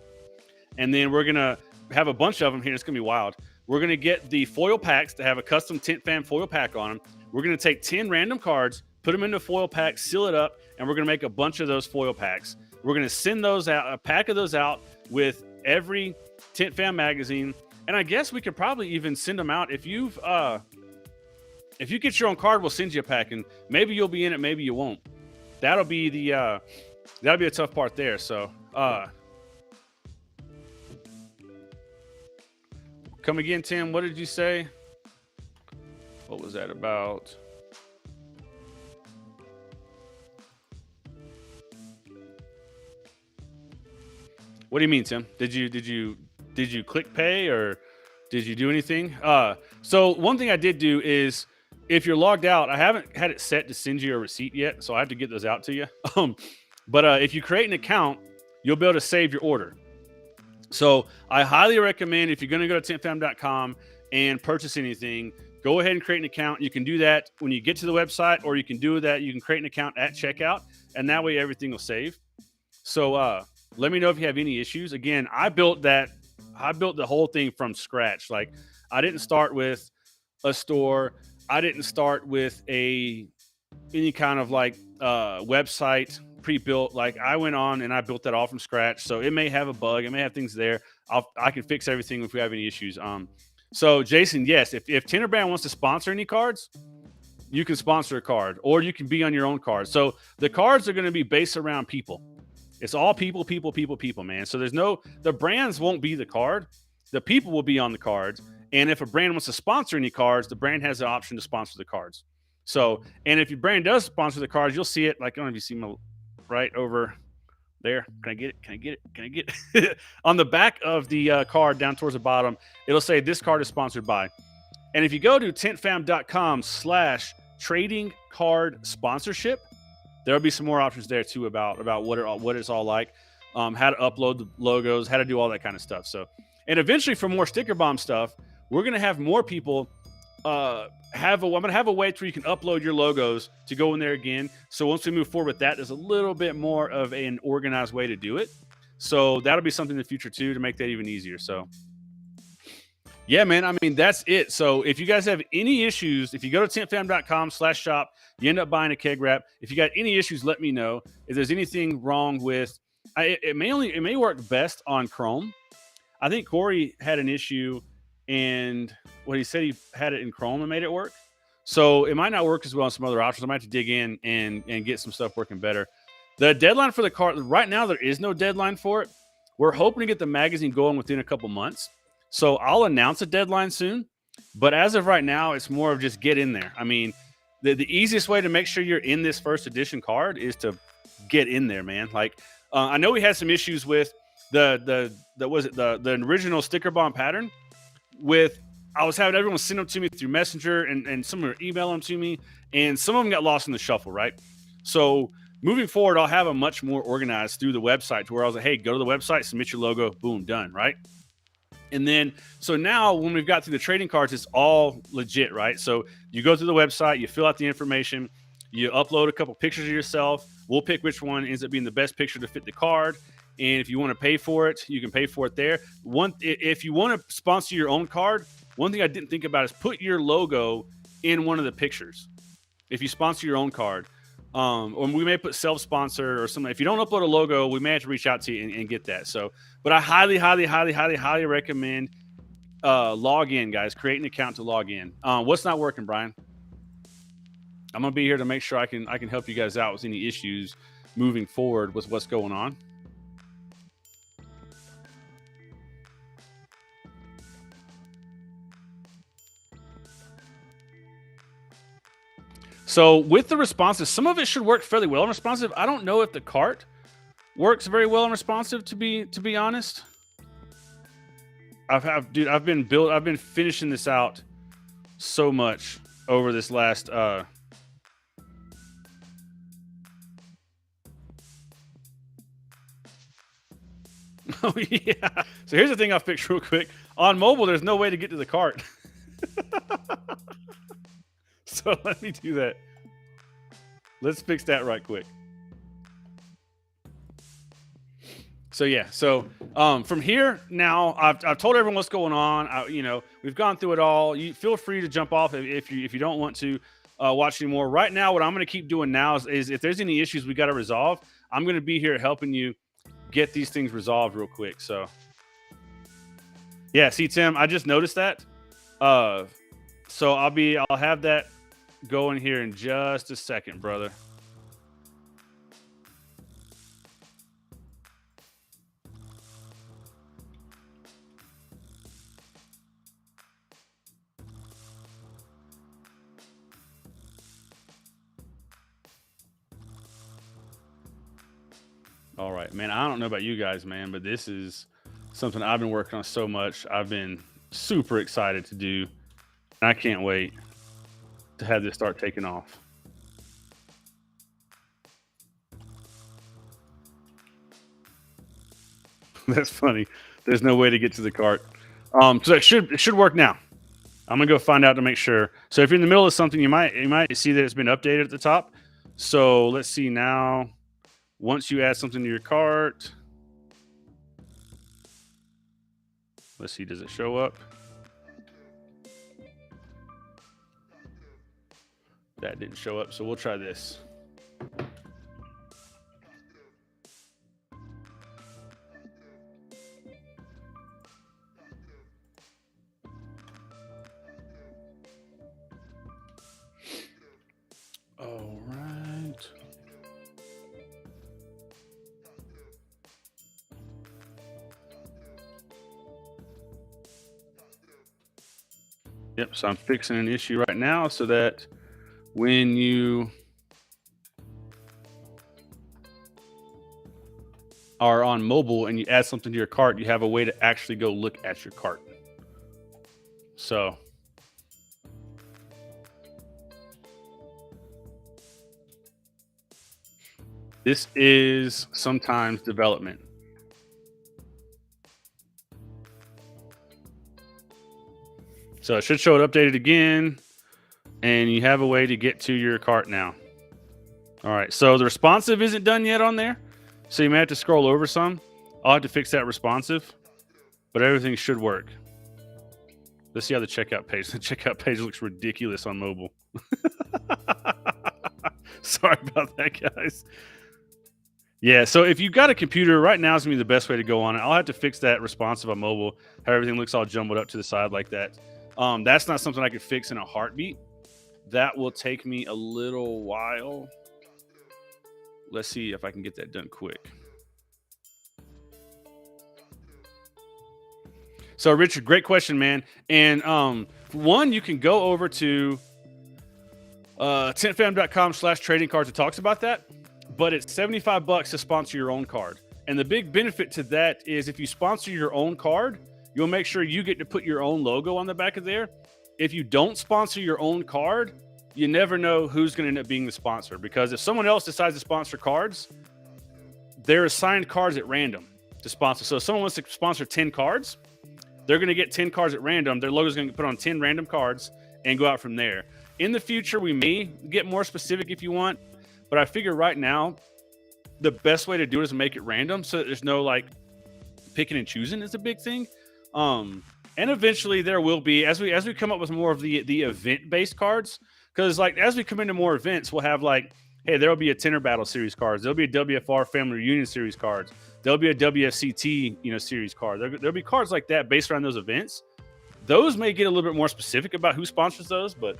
and then we're gonna have a bunch of them here. It's gonna be wild. We're gonna get the foil packs to have a custom Tint Fam foil pack on them. We're going to take 10 random cards, put them into foil packs, seal it up, and we're going to make a bunch of those foil packs. We're going to send those out, a pack of those out with every Tint Fam magazine. And I guess we could probably even send them out if you get your own card, we'll send you a pack, and maybe you'll be in it, maybe you won't. That'll be the tough part there. So come again, Tim. What did you say? What was that about? What do you mean, Tim? Did you click pay, or did you do anything? So one thing I did do is, if you're logged out, I haven't had it set to send you a receipt yet, so I have to get those out to you. But if you create an account, you'll be able to save your order. So I highly recommend, if you're going to go to tintfam.com and purchase anything, go ahead and create an account. You can do that when you get to the website, or you can do that. You can create an account at checkout, and that way everything will save. So let me know if you have any issues. Again, I built the whole thing from scratch. Like, I didn't start with a store. I didn't start with any kind of like website pre-built. Like, I went on and I built that all from scratch. So it may have a bug, it may have things there. I can fix everything if we have any issues. So Jason, yes, if Tinterbrand wants to sponsor any cards, you can sponsor a card, or you can be on your own card. So the cards are going to be based around people. It's all people, man. So the brands won't be the card. The people will be on the cards. And if a brand wants to sponsor any cards, the brand has the option to sponsor the cards. So, and if your brand does sponsor the cards, you'll see it. Like, I don't know if you see my right over there. Can I get it? On the back of the card down towards the bottom, it'll say this card is sponsored by. And if you go to tintfam.com/trading card sponsorship, there'll be some more options there too about what it's all like, how to upload the logos, how to do all that kind of stuff. So, and eventually for more Sticker Bomb stuff, we're going to have more people I'm going to have a way where you can upload your logos to go in there again. So once we move forward with that, there's a little bit more of an organized way to do it. So that'll be something in the future too, to make that even easier. So yeah, man, I mean, that's it. So if you guys have any issues, if you go to tintfam.com/shop, you end up buying a keg wrap. If you got any issues, let me know. If there's anything wrong with, it may work best on Chrome. I think Corey had an issue, and what he said, he had it in Chrome and made it work. So it might not work as well on some other options. I might have to dig in and get some stuff working better. The deadline for the card, right now, there is no deadline for it. We're hoping to get the magazine going within a couple months. So I'll announce a deadline soon. But as of right now, it's more of just get in there. I mean, the easiest way to make sure you're in this first edition card is to get in there, man. Like, I know we had some issues with the original Sticker Bomb pattern. I was having everyone send them to me through Messenger, and some were emailing them to me, and some of them got lost in the shuffle, right? So moving forward, I'll have them much more organized through the website, to where I was like, hey, go to the website, submit your logo, boom, done, right? And then, so now when we've got through the trading cards, it's all legit, right? So you go through the website, you fill out the information, you upload a couple pictures of yourself. We'll pick which one ends up being the best picture to fit the card. And if you want to pay for it, you can pay for it there. If you want to sponsor your own card, one thing I didn't think about is put your logo in one of the pictures. If you sponsor your own card, or we may put self-sponsor or something. If you don't upload a logo, we may have to reach out to you and get that. So, but I highly recommend log in, guys. Create an account to log in. What's not working, Brian? I'm gonna be here to make sure I can help you guys out with any issues moving forward with what's going on. So with the responsive, some of it should work fairly well in responsive. I don't know if the cart works very well in responsive, to be honest. I've been finishing this out so much over this last oh yeah. So here's the thing I'll fix real quick. On mobile, there's no way to get to the cart. So let me do that. Let's fix that right quick. So yeah, so from here now, I've told everyone what's going on. We've gone through it all. You feel free to jump off if you don't want to. watch anymore. Right now, what I'm going to keep doing now is if there's any issues we got to resolve, I'm going to be here helping you get these things resolved real quick. So, yeah, see, Tim, I just noticed that. So I'll have that going here in just a second, brother. All right, man. I don't know about you guys, man, but this is something I've been working on so much. I've been super excited to do. And I can't wait to have this start taking off. That's funny. There's no way to get to the cart. So it should work now. I'm gonna go find out to make sure. So if you're in the middle of something, you might see that it's been updated at the top. So let's see now. Once you add something to your cart, let's see, does it show up? That didn't show up, so we'll try this. All right. Yep, so I'm fixing an issue right now so that when you are on mobile and you add something to your cart, you have a way to actually go look at your cart. So this is sometimes development. So it should show it updated again, and you have a way to get to your cart now. All right, so the responsive isn't done yet on there, so you may have to scroll over some. I'll have to fix that responsive, but everything should work. Let's see how the checkout page. The checkout page looks ridiculous on mobile. Sorry about that, guys. Yeah, so if you've got a computer, right now is going to be the best way to go on it. I'll have to fix that responsive on mobile, how everything looks all jumbled up to the side like that. That's not something I could fix in a heartbeat. That will take me a little while. Let's see if I can get that done quick. So, Richard, great question, man. And one, you can go over to tintfam.com/trading cards. It talks about that, but it's $75 to sponsor your own card. And the big benefit to that is if you sponsor your own card, you'll make sure you get to put your own logo on the back of there. If you don't sponsor your own card, you never know who's going to end up being the sponsor, because if someone else decides to sponsor cards, they're assigned cards at random to sponsor. So if someone wants to sponsor 10 cards, they're going to get 10 cards at random. Their logo is going to get put on 10 random cards and go out from there. In the future, we may get more specific if you want, but I figure right now, the best way to do it is to make it random so that there's no like picking and choosing is a big thing. And eventually there will be, as we come up with more of the event-based cards, because like as we come into more events, we'll have like, hey, there'll be a Tenor Battle series cards, there'll be a WFR Family Reunion series cards, there'll be a WFCT series card. There'll be cards like that based around those events. Those may get a little bit more specific about who sponsors those, but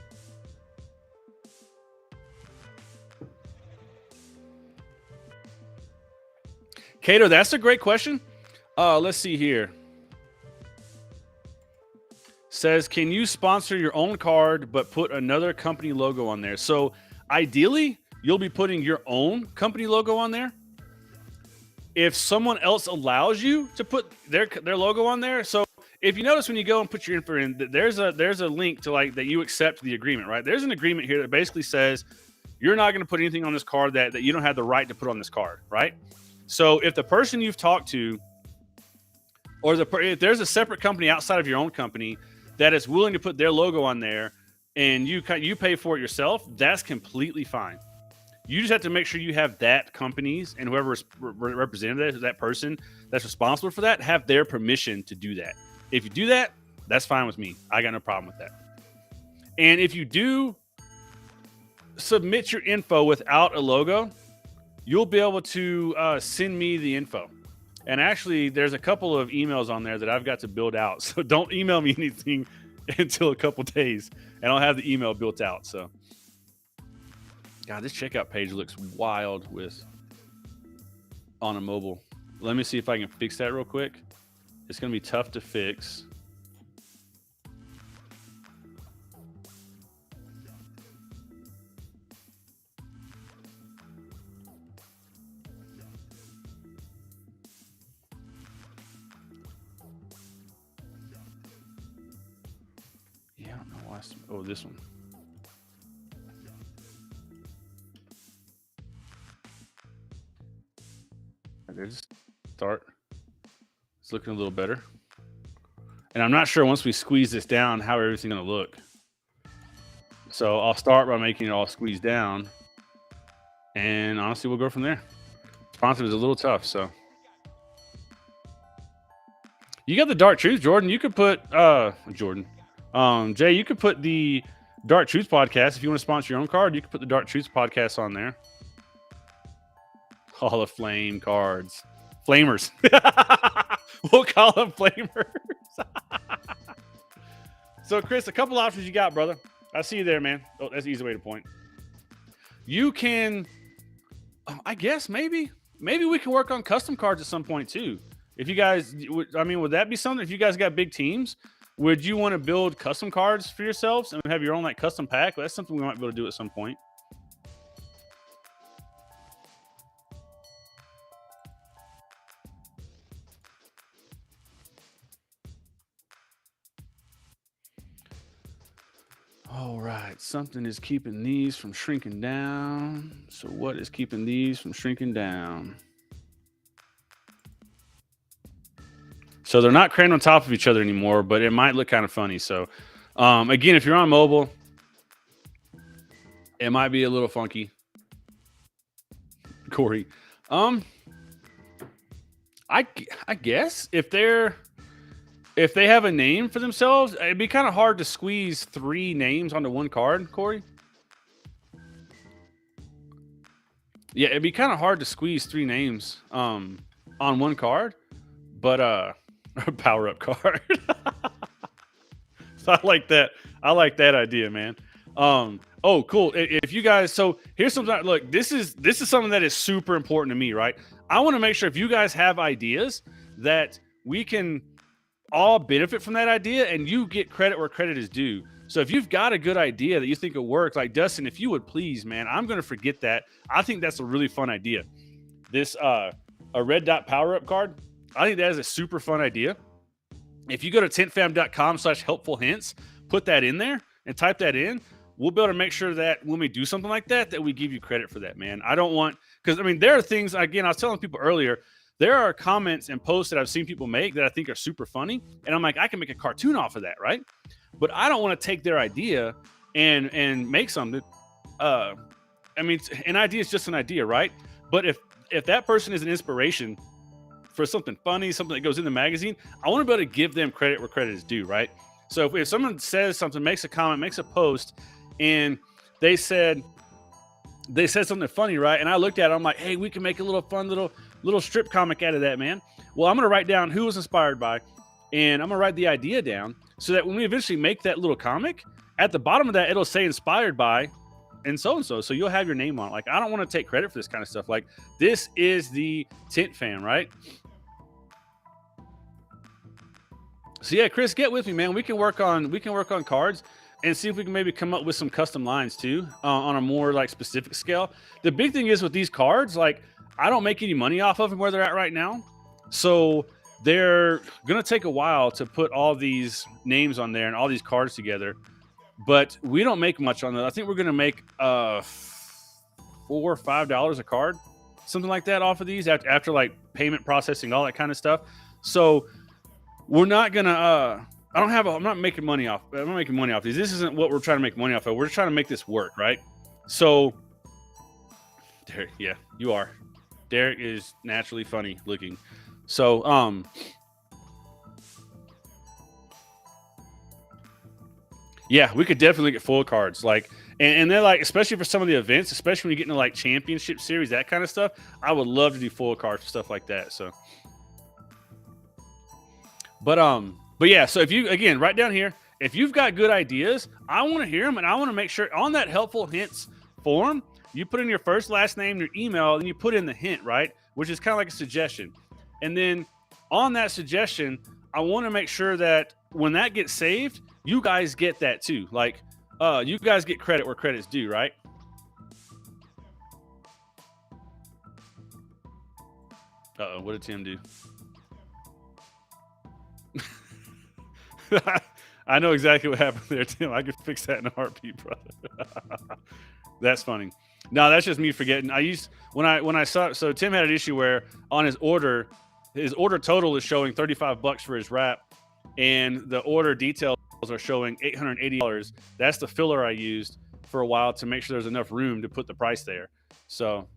Cato, that's a great question. Let's see here. Says, can you sponsor your own card but put another company logo on there? So ideally, you'll be putting your own company logo on there. If someone else allows you to put their logo on there, so if you notice when you go and put your info in, there's a link to like that you accept the agreement, right? There's an agreement here that basically says you're not going to put anything on this card that you don't have the right to put on this card, right? So if the person you've talked to, or if there's a separate company outside of your own company that is willing to put their logo on there, and you pay for it yourself, that's completely fine. You just have to make sure you have that company's and whoever's representative, that person that's responsible for that, have their permission to do that. If you do that, that's fine with me. I got no problem with that. And if you do submit your info without a logo, you'll be able to send me the info. And actually, there's a couple of emails on there that I've got to build out. So don't email me anything until a couple days, and I'll have the email built out. So, God, this checkout page looks wild on a mobile. Let me see if I can fix that real quick. It's going to be tough to fix. Yeah, I don't know why. Oh, this one. Okay, just start. It's looking a little better. And I'm not sure once we squeeze this down how everything's going to look. So I'll start by making it all squeezed down. And honestly, we'll go from there. Responsive is a little tough, so. You got the Dark Truth, Jordan. You could put, Jay, you could put the Dark Truth podcast. If you want to sponsor your own card, you could put the Dark Truth podcast on there. Hall of Flame cards. Flamers. We'll call them flamers. So, Chris, a couple options you got, brother. I see you there, man. Oh, that's an easy way to point. You can, I guess, maybe we can work on custom cards at some point, too. If you guys, I mean, would that be something? If you guys got big teams, would you want to build custom cards for yourselves and have your own, like, custom pack? Well, that's something we might be able to do at some point. All right, something is keeping these from shrinking down. So what is keeping these from shrinking down? So they're not crammed on top of each other anymore, but it might look kind of funny. So again, if you're on mobile, it might be a little funky. Corey. I guess if they have a name for themselves, it'd be kind of hard to squeeze 3 names onto one card, Corey. Yeah, it'd be kind of hard to squeeze 3 names on one card, but a power-up card. So I like that. I like that idea, man. Oh, cool. If you guys, so here's something. Look, this is something that is super important to me, right? I want to make sure if you guys have ideas that we can all benefit from that idea, and you get credit where credit is due. So if you've got a good idea that you think will work, like Dustin, if you would please, man, I'm going to forget that. I think that's a really fun idea. This a red dot power up card, I think that is a super fun idea. If you go to tintfam.com/helpful hints, put that in there and type that in. We'll be able to make sure that when we do something like that, that we give you credit for that, man. I don't want, because I mean, there are things, again, I was telling people earlier, there are comments and posts that I've seen people make that I think are super funny. And I'm like, I can make a cartoon off of that, right? But I don't want to take their idea and make something. I mean, an idea is just an idea, right? But if that person is an inspiration for something funny, something that goes in the magazine, I want to be able to give them credit where credit is due, right? So if someone says something, makes a comment, makes a post, and they said something funny, right? And I looked at it, I'm like, hey, we can make a little fun little strip comic out of that, man. Well, I'm going to write down who was inspired by, and I'm going to write the idea down so that when we eventually make that little comic, at the bottom of that, it'll say inspired by and so-and-so. So you'll have your name on it. Like, I don't want to take credit for this kind of stuff. Like, this is the Tint Fam, right? So yeah, Chris, get with me, man. We can work on cards and see if we can maybe come up with some custom lines too, on a more like specific scale. The big thing is with these cards, like, I don't make any money off of them where they're at right now. So they're going to take a while to put all these names on there and all these cards together. But we don't make much on that. I think we're going to make $4 or $5 a card, something like that off of these after like payment processing, all that kind of stuff. So we're not going to, I'm not making money off these. This isn't what we're trying to make money off of. We're just trying to make this work, right? So, Derek, yeah, you are. Derek is naturally funny looking. So, yeah, we could definitely get full cards. Like, And they're like, especially for some of the events, especially when you get into like championship series, that kind of stuff. I would love to do full cards, stuff like that. So, but yeah. So if you again, right down here, if you've got good ideas, I want to hear them, and I want to make sure on that helpful hints form, you put in your first, last name, your email, and you put in the hint, right? Which is kind of like a suggestion. And then on that suggestion, I want to make sure that when that gets saved, you guys get that too. Like, you guys get credit where credit's due, right? Uh-oh, what did Tim do? I know exactly what happened there, Tim. I could fix that in a heartbeat, brother. That's funny. No, that's just me forgetting. When I saw, so Tim had an issue where on his order total is showing $35 for his wrap, and the order details are showing $880. That's the filler I used for a while to make sure there's enough room to put the price there. So,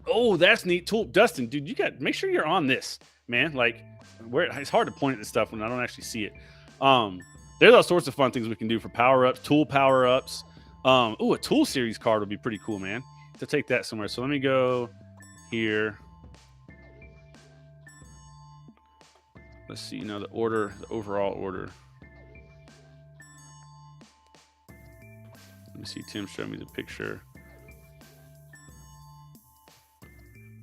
oh, that's neat. Tool, Dustin, dude, you got make sure you're on this, man. Like, where it's hard to point at this stuff when I don't actually see it. There's all sorts of fun things we can do for power ups, tool power ups. Oh, a tool series card would be pretty cool, man, to take that somewhere. So let me go here. Let's see, the order, the overall order. Let me see, Tim showed me the picture.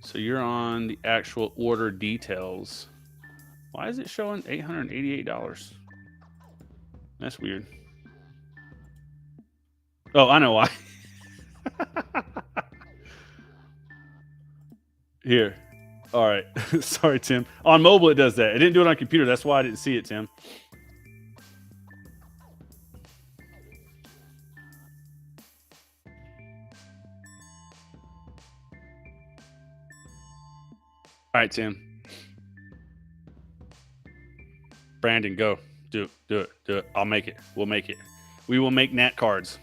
So you're on the actual order details. Why is it showing $888? That's weird. Oh, I know why. Here. All right. Sorry, Tim. On mobile, it does that. It didn't do it on computer. That's why I didn't see it, Tim. All right, Tim. Brandon, go. Do it. I'll make it. We'll make it. We will make Nat cards.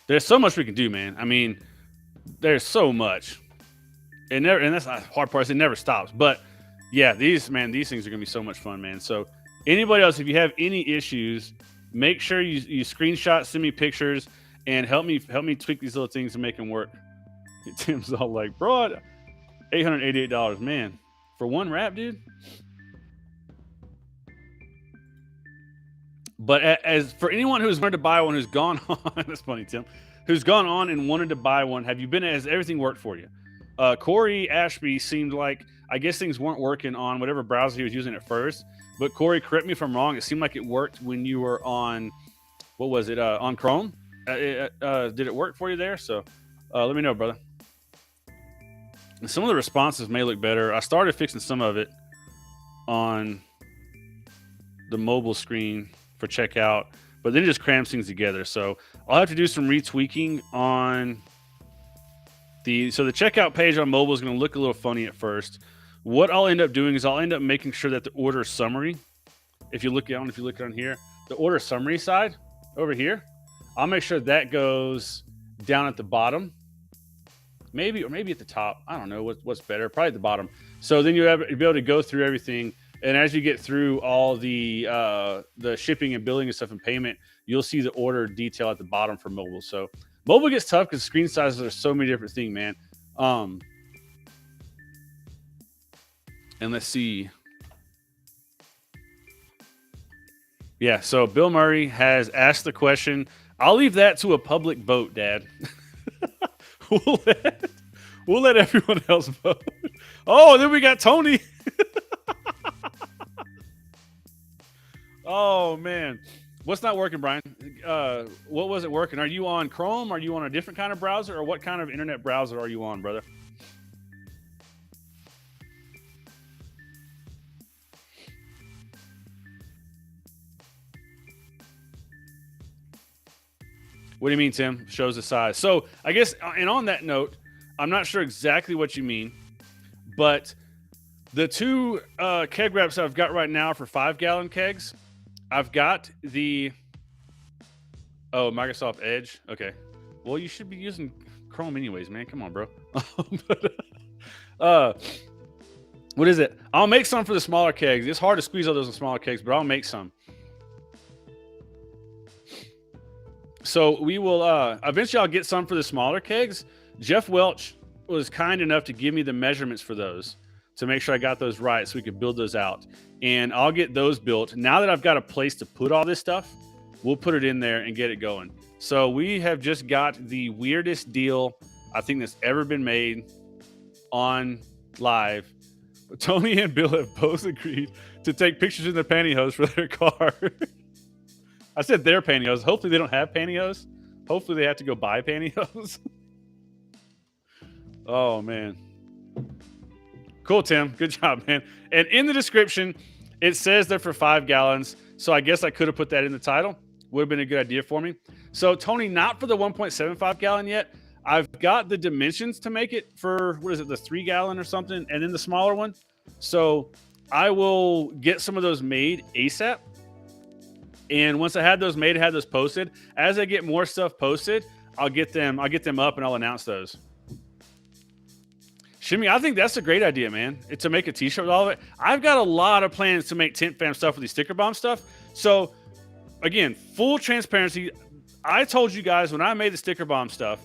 There's so much we can do, man. I mean, there's so much. And that's the hard part. It never stops. But yeah, these things are gonna be so much fun, man. So anybody else, if you have any issues, make sure you screenshot, send me pictures, and help me tweak these little things to make them work. Tim's all like, bro, $888, man, for one wrap, dude. But as for anyone who's wanted to buy one, who's gone on, that's funny, Tim, who's gone on and wanted to buy one, has everything worked for you? Corey Ashby seemed like, I guess things weren't working on whatever browser he was using at first. But Corey, correct me if I'm wrong. It seemed like it worked when you were on, what was it, on Chrome? Did it work for you there? So let me know, brother. And some of the responses may look better. I started fixing some of it on the mobile screen for checkout, but then it just crams things together. So I'll have to do some retweaking on so the checkout page on mobile is going to look a little funny at first. What I'll end up doing is I'll end up making sure that the order summary, if you look on here, the order summary side over here, I'll make sure that goes down at the bottom, maybe at the top. I don't know what's better, probably at the bottom. So then you'll be able to go through everything. And as you get through all the shipping and billing and stuff and payment, you'll see the order detail at the bottom for mobile. So mobile gets tough because screen sizes are so many different things, man. And let's see. Yeah, so Bill Murray has asked the question. I'll leave that to a public vote, Dad. We'll let everyone else vote. Oh, then we got Tony. Oh, man. What's not working, Brian? What was it working? Are you on Chrome? Are you on a different kind of browser? Or what kind of internet browser are you on, brother? What do you mean, Tim? Shows the size. So I guess, and on that note, I'm not sure exactly what you mean, but the two keg wraps I've got right now for 5-gallon kegs, I've got the Microsoft Edge. Okay. Well, you should be using Chrome anyways, man. Come on, bro. What is it? I'll make some for the smaller kegs. It's hard to squeeze all those in smaller kegs, but I'll make some. So we will eventually I'll get some for the smaller kegs. Jeff Welch was kind enough to give me the measurements for those to make sure I got those right so we could build those out. And I'll get those built. Now that I've got a place to put all this stuff, we'll put it in there and get it going. So we have just got the weirdest deal I think that's ever been made on live. Tony and Bill have both agreed to take pictures in their pantyhose for their car. I said their pantyhose. Hopefully they don't have pantyhose. Hopefully they have to go buy pantyhose. Oh, man. Cool, Tim. Good job, man. And in the description, it says they're for 5 gallons. So I guess I could have put that in the title. Would have been a good idea for me. So, Tony, not for the 1.75 gallon yet. I've got the dimensions to make it for, what is it, the 3 gallon or something, and then the smaller one. So I will get some of those made ASAP. And once I had those made, I had those posted. As I get more stuff posted, I'll get them up and I'll announce those. Shimmy, I think that's a great idea, man. It's to make a t-shirt with all of it. I've got a lot of plans to make Tint Fam stuff with these sticker bomb stuff. So again, full transparency. I told you guys when I made the sticker bomb stuff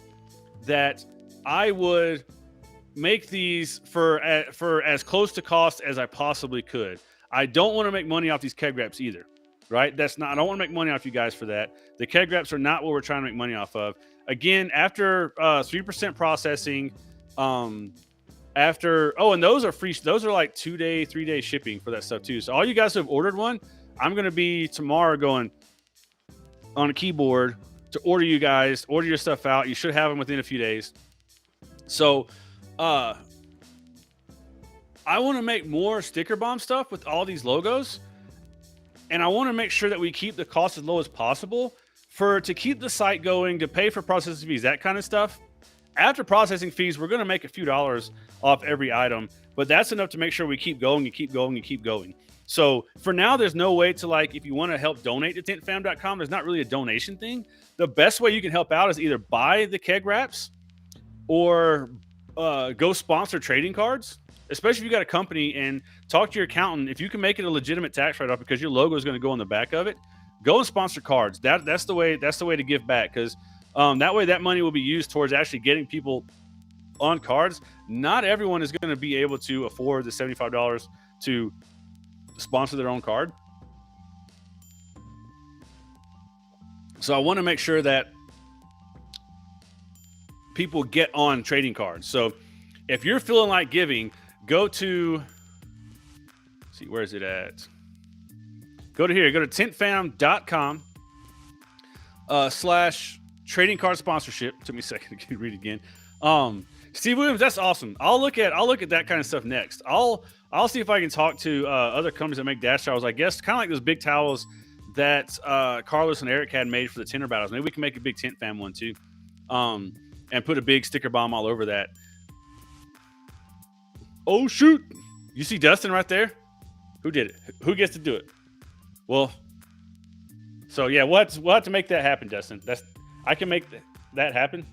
that I would make these for as close to cost as I possibly could. I don't want to make money off these keg wraps either, right? I don't want to make money off you guys for that. The keg wraps are not what we're trying to make money off of. Again, after 3% processing, and those are free. Those are like 2-day, 3-day shipping for that stuff too. So all you guys who have ordered one, I'm going to be tomorrow going on a keyboard to order your stuff out. You should have them within a few days. So, I want to make more sticker bomb stuff with all these logos. And I want to make sure that we keep the cost as low as possible to keep the site going, to pay for processing fees, that kind of stuff. After processing fees, we're going to make a few dollars off every item, but that's enough to make sure we keep going and keep going and keep going. So for now, there's no way to, like, if you want to help donate to tintfam.com, there's not really a donation thing. The best way you can help out is either buy the keg wraps or go sponsor trading cards, especially if you got a company, and talk to your accountant. If you can make it a legitimate tax write-off because your logo is going to go on the back of it, go and sponsor cards. That's the way to give back, because that way that money will be used towards actually getting people on cards. Not everyone is going to be able to afford the $75 to sponsor their own card. So I want to make sure that people get on trading cards. So if you're feeling like giving, go to, see, where is it at? Go to tintfam.com / trading card sponsorship. Took me a second to read it again. Steve Williams, that's awesome. I'll look at that kind of stuff next. I'll see if I can talk to other companies that make dash towels. I guess kind of like those big towels that Carlos and Eric had made for the Tinder battles. Maybe we can make a big Tint Fam one too, and put a big sticker bomb all over that. Oh shoot! You see Dustin right there? Who did it? Who gets to do it? Well, so yeah, we'll have to make that happen, Dustin. I can make that happen.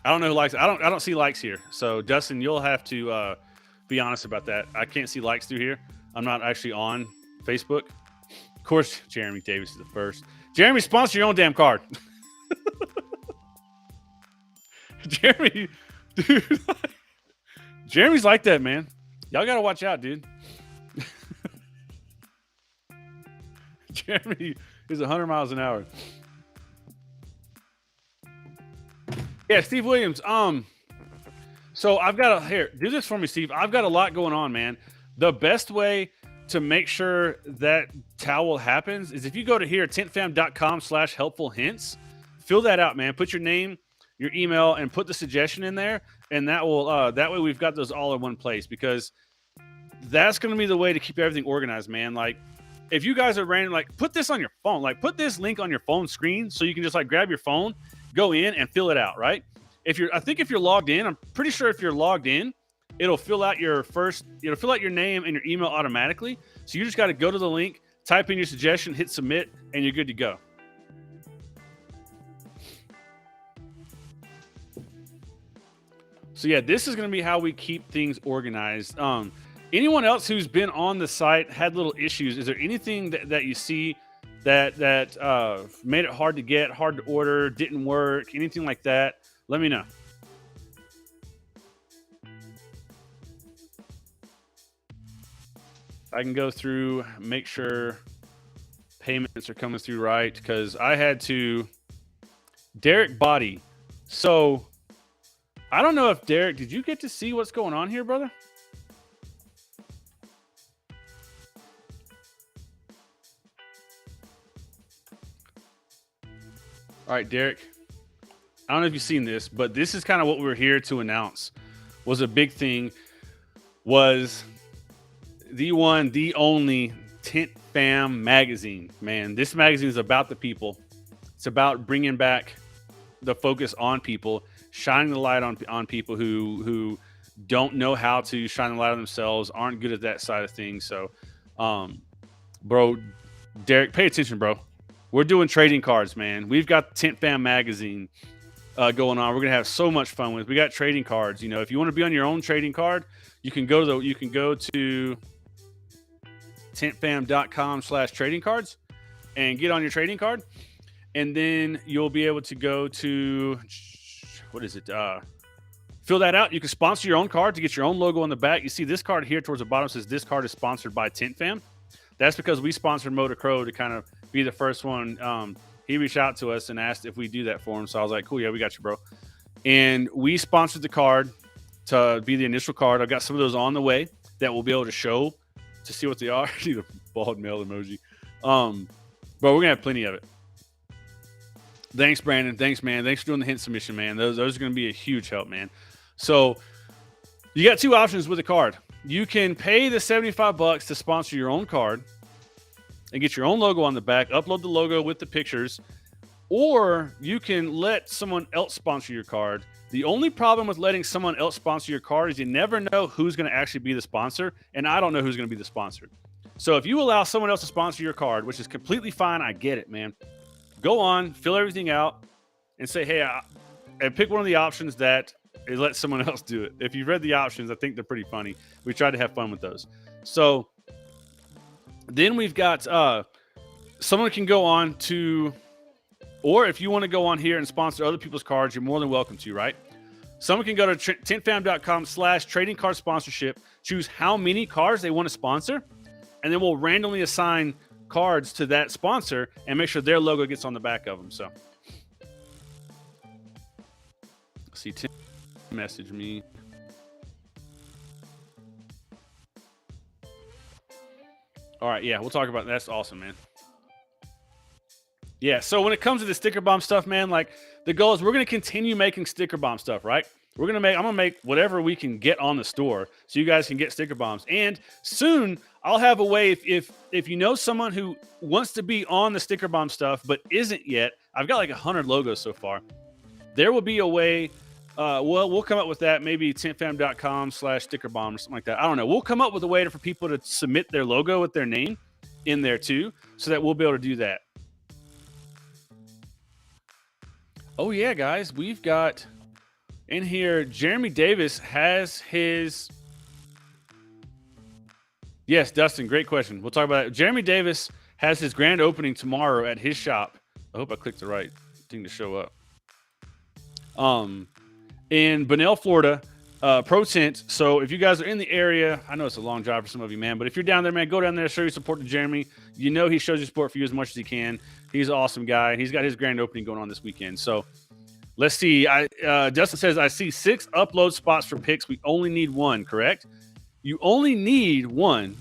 I don't know who likes it. I don't see likes here. So Dustin, you'll have to be honest about that. I can't see likes through here. I'm not actually on Facebook. Of course, Jeremy Davis is the first. Jeremy, sponsor your own damn card. Jeremy, dude. Jeremy's like that, man. Y'all gotta watch out, dude. Jeremy is 100 miles an hour. Yeah, Steve Williams. So I've got do this for me, Steve. I've got a lot going on, man. The best way to make sure that towel happens is if you go to tintfam.com / helpful hints, fill that out, man. Put your name, your email, and put the suggestion in there. And that will, that way we've got those all in one place, because that's going to be the way to keep everything organized, man. Like, if you guys are random, like, put this on your phone, like put this link on your phone screen so you can just like grab your phone, go in and fill it out, right? I think if you're logged in, I'm pretty sure if you're logged in, it'll fill out your name and your email automatically. So you just got to go to the link, type in your suggestion, hit submit, and you're good to go. So yeah, this is going to be how we keep things organized. Anyone else who's been on the site had little issues? Is there anything that you see that made it hard to get, hard to order, didn't work, anything like that? Let me know. I can go through, make sure payments are coming through right, because I had to. Derek Body. So I don't know if Derek, did you get to see what's going on here, brother? All right, Derek. I don't know if you've seen this, but this is kind of what we're here to announce. Was a big thing. Was the one, the only Tint Fam magazine. Man, this magazine is about the people. It's about bringing back the focus on people, shining the light on people who don't know how to shine the light on themselves, aren't good at that side of things. So, bro, Derek, pay attention, bro. We're doing trading cards, man. We've got Tint Fam magazine going on. We're gonna have so much fun with. We got trading cards. You know, if you want to be on your own trading card, you can go to tintfam.com/trading cards and get on your trading card, and then you'll be able to go to what is it? Fill that out. You can sponsor your own card to get your own logo on the back. You see this card here towards the bottom says this card is sponsored by Tint Fam. That's because we sponsored Motor Crow to kind of be the first one. He reached out to us and asked if we do that for him. So I was like, cool, yeah, we got you, bro. And we sponsored the card to be the initial card. I've got some of those on the way that we'll be able to show to see what they are. See the bald male emoji. But we're going to have plenty of it. Thanks, Brandon. Thanks, man. Thanks for doing the hint submission, man. Those are going to be a huge help, man. So you got two options with the card. You can pay the $75 to sponsor your own card and get your own logo on the back, upload the logo with the pictures, or you can let someone else sponsor your card. The only problem with letting someone else sponsor your card is you never know who's going to actually be the sponsor, and I don't know who's going to be the sponsor. So if you allow someone else to sponsor your card, which is completely fine, I get it, man. Go on, fill everything out, and say, hey, and pick one of the options that is let someone else do it. If you've read the options, I think they're pretty funny. We try to have fun with those. So then we've got someone can go on to, or if you want to go on here and sponsor other people's cards, you're more than welcome to, right? Someone can go to tintfam.com/trading card sponsorship, choose how many cards they want to sponsor, and then we'll randomly assign cards to that sponsor and make sure their logo gets on the back of them. So, see, Tim message me. All right, yeah, we'll talk about that. That's awesome, man. Yeah, so when it comes to the sticker bomb stuff, man, like the goal is we're going to continue making sticker bomb stuff, right? I'm going to make whatever we can get on the store so you guys can get sticker bombs. And soon I'll have a way, if you know someone who wants to be on the sticker bomb stuff but isn't yet, I've got like 100 logos so far. There will be a way, we'll come up with that, maybe tintfam.com/sticker bomb or something like that. I don't know. We'll come up with a way for people to submit their logo with their name in there too, so that we'll be able to do that. Oh yeah, guys, we've got in here, Jeremy Davis has his... Yes, Dustin, great question. We'll talk about it. Jeremy Davis has his grand opening tomorrow at his shop. I hope I clicked the right thing to show up. In Bunnell, Florida, Pro Tint. So if you guys are in the area, I know it's a long drive for some of you, man, but if you're down there, man, go down there, show your support to Jeremy. You know he shows you support for you as much as he can. He's an awesome guy. He's got his grand opening going on this weekend. So let's see. Justin says, I see 6 upload spots for pics. We only need 1, correct? You only need 1.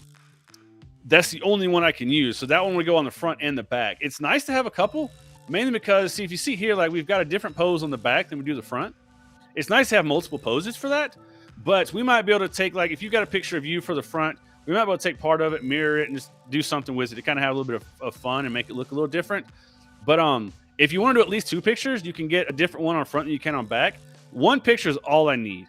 That's the only one I can use. So that one would go on the front and the back. It's nice to have a couple, mainly because, see, if you see here, like we've got a different pose on the back than we do the front. It's nice to have multiple poses for that, but we might be able to take, like, if you've got a picture of you for the front, we might be able to take part of it, mirror it, and just do something with it to kind of have a little bit of fun and make it look a little different. But if you want to do at least 2 pictures, you can get a different one on front than you can on back. 1 picture is all I need.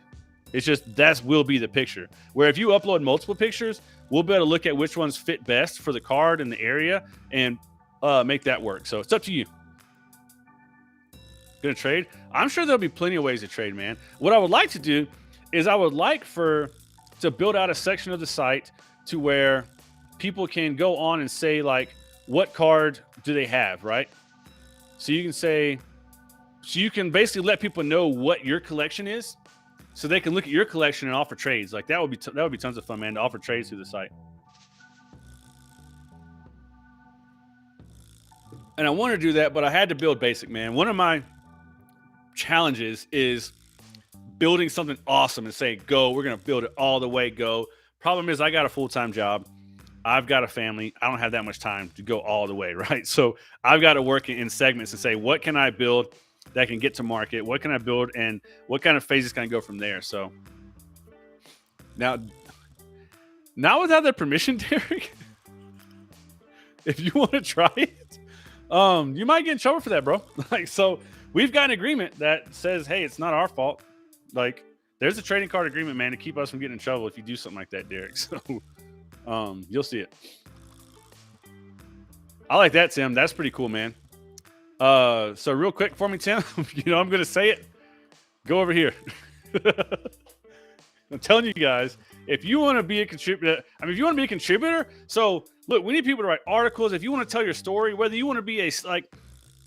It's just that will be the picture. Where if you upload multiple pictures, we'll be able to look at which ones fit best for the card and the area and make that work. So it's up to you. Gonna trade? I'm sure there'll be plenty of ways to trade, man. What I would like to do is I would like to to build out a section of the site to where people can go on and say, like, what card do they have, right? So you can say, so you can basically let people know what your collection is, so they can look at your collection and offer trades. Like that would be tons of fun, man, to offer trades through the site. And I want to do that, but I had to build basic, man. One of my challenges is building something awesome and say, go, we're going to build it all the way, go. Problem is I got a full-time job. I've got a family. I don't have that much time to go all the way, right? So I've got to work in segments and say, what can I build that can get to market? What can I build, and what kind of phases can I go from there? So now without their permission, Derek, if you want to try it, you might get in trouble for that, bro. Like, so we've got an agreement that says, hey, it's not our fault. Like, there's a trading card agreement, man, to keep us from getting in trouble if you do something like that, Derek. So you'll see it. I like that, Tim. That's pretty cool, man. So real quick for me, Tim, you know, I'm going to say it. Go over here. I'm telling you guys, if you want to be a contributor, if you want to be a contributor, so look, we need people to write articles. If you want to tell your story, whether you want to be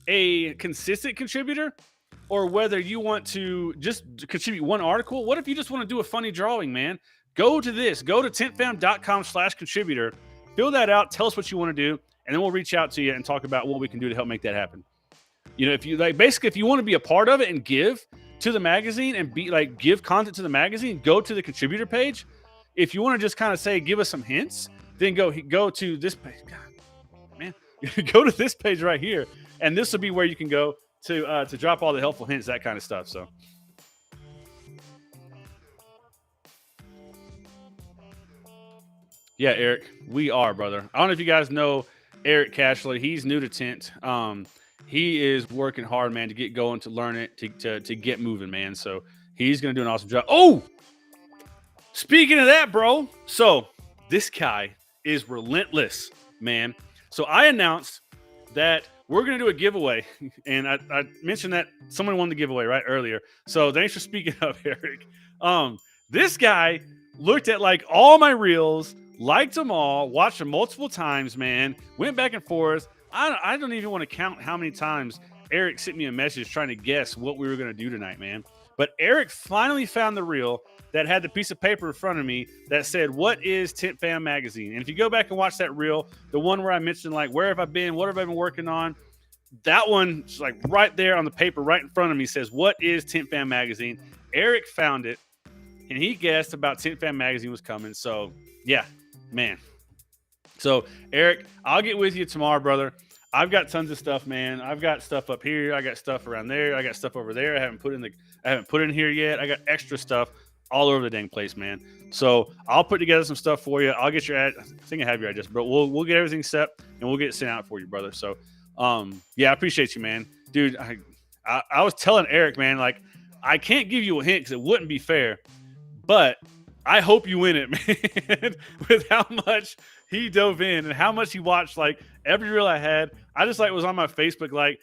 a consistent contributor or whether you want to just contribute one article, what if you just want to do a funny drawing, man? Go to tintfam.com/contributor, fill that out, tell us what you want to do, and then we'll reach out to you and talk about what we can do to help make that happen. You know, if you basically, if you want to be a part of it and give to the magazine and give content to the magazine, go to the contributor page. If you want to just kind of say, give us some hints, then go to this page. God, man, go to this page right here, and this will be where you can go to drop all the helpful hints, that kind of stuff. So. Yeah, Eric, we are, brother. I don't know if you guys know Eric Cashler. He's new to Tint. He is working hard, man, to get going, to learn it, to get moving, man. So he's going to do an awesome job. Oh, speaking of that, bro. So this guy is relentless, man. So I announced that we're going to do a giveaway. And I mentioned that someone won the giveaway right earlier. So thanks for speaking up, Eric. This guy looked at like all my reels, liked them all, watched them multiple times, man, went back and forth. I don't even want to count how many times Eric sent me a message trying to guess what we were going to do tonight, man. But Eric finally found the reel that had the piece of paper in front of me that said, what is Tint Fam magazine? And if you go back and watch that reel, the one where I mentioned, like, where have I been? What have I been working on? That one, like right there on the paper right in front of me, says, what is Tint Fam magazine? Eric found it, and he guessed about Tint Fam magazine was coming. So, yeah, man. So, Eric, I'll get with you tomorrow, brother. I've got tons of stuff, man. I've got stuff up here. I got stuff around there. I got stuff over there. I haven't put in here yet. I got extra stuff all over the dang place, man. So I'll put together some stuff for you. I'll get your ad. I think I have your address, but we'll get everything set and we'll get it sent out for you, brother. So, yeah, I appreciate you, man, dude. I was telling Eric, man, like, I can't give you a hint because it wouldn't be fair, but I hope you win it, man. With how much he dove in and how much he watched, like, every reel I had. I just was on my Facebook, like,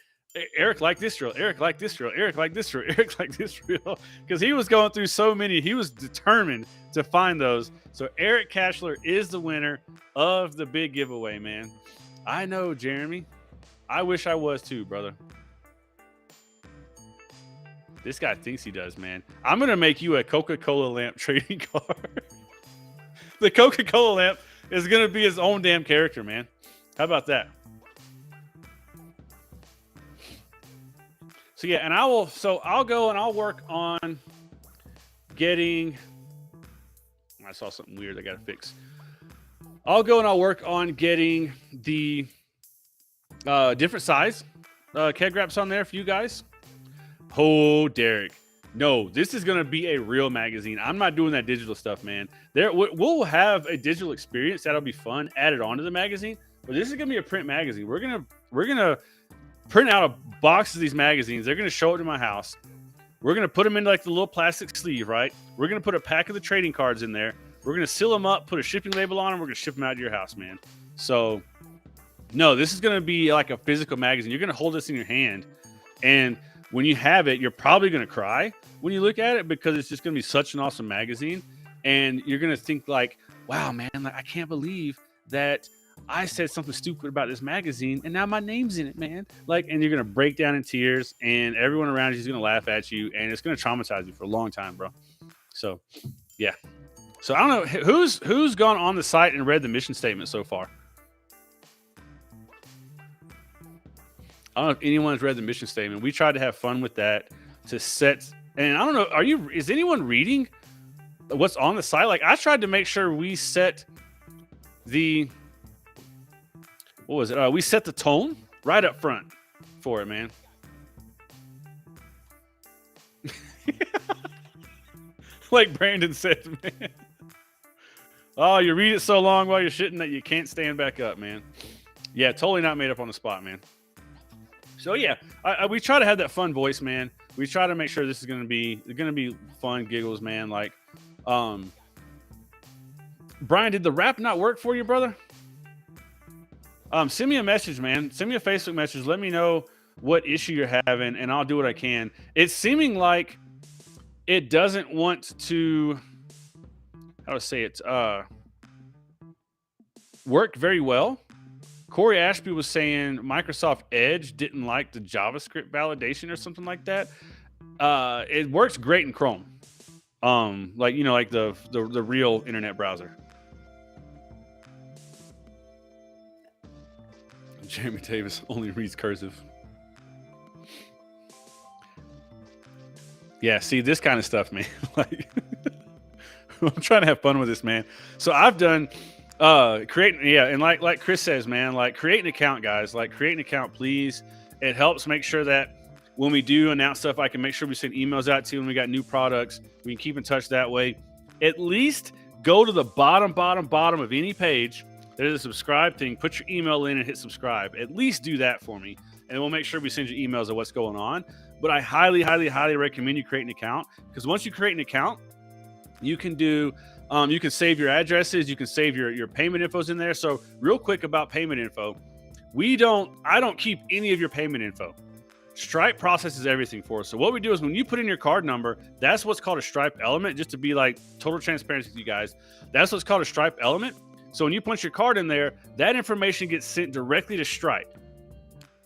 Eric like this reel, Eric like this reel, Eric like this reel, Eric like this reel, because he was going through so many. He was determined to find those. So Eric Cashler is the winner of the big giveaway, man. I know, Jeremy. I wish I was too, brother. This guy thinks he does, man. I'm going to make you a Coca-Cola lamp trading card. The Coca-Cola lamp is going to be his own damn character, man. How about that? So, yeah, and I'll go and I'll work on getting, I saw something weird I got to fix. I'll go and I'll work on getting the different size keg wraps on there for you guys. Oh, Derek. No, this is going to be a real magazine. I'm not doing that digital stuff, man. We'll have a digital experience. That'll be fun. Added onto the magazine. But this is going to be a print magazine. We're going to print out a box of these magazines. They're going to show it to my house. We're going to put them in like the little plastic sleeve, right? We're going to put a pack of the trading cards in there. We're going to seal them up, put a shipping label on them. We're going to ship them out to your house, man. So, no, this is going to be like a physical magazine. You're going to hold this in your hand. And when you have it, you're probably going to cry when you look at it because it's just going to be such an awesome magazine. And you're going to think like, wow, man, like I can't believe that I said something stupid about this magazine and now my name's in it, man. Like, and you're going to break down in tears and everyone around you is going to laugh at you and it's going to traumatize you for a long time, bro. So, yeah. So I don't know who's gone on the site and read the mission statement so far. I don't know if anyone's read the mission statement. We tried to have fun with that to set, and I don't know, is anyone reading what's on the site? Like I tried to make sure we set the, what was it? We set the tone right up front for it, man. Like Brandon said, man. Oh, you read it so long while you're shitting that you can't stand back up, man. Yeah, totally not made up on the spot, man. So yeah, we try to have that fun voice, man. We try to make sure this is gonna be fun giggles, man. Like, Brian, did the rap not work for you, brother? Send me a message, man. Send me a Facebook message. Let me know what issue you're having, and I'll do what I can. It's seeming like it doesn't want to, how do I say it? Work very well. Corey Ashby was saying Microsoft Edge didn't like the JavaScript validation or something like that. It works great in Chrome. Like, you know, like the real internet browser. Jeremy Davis only reads cursive. Yeah, see this kind of stuff, man. Like, I'm trying to have fun with this, man. So I've done and like Chris says, man, like create an account, guys. Like create an account, please. It helps make sure that when we do announce stuff, I can make sure we send emails out to you when we got new products. We can keep in touch that way. At least go to the bottom of any page. There's a subscribe thing. Put your email in and hit subscribe. At least do that for me, and we'll make sure we send you emails of what's going on. But I highly recommend you create an account, because once you create an account, you can do, you can save your addresses, you can save your payment infos in there. So real quick about payment info, I don't keep any of your payment info. Stripe processes everything for us. So what we do is when you put in your card number, that's what's called a Stripe element. Just to be like total transparency with you guys, that's what's called a Stripe element. So when you punch your card in there, that information gets sent directly to Stripe.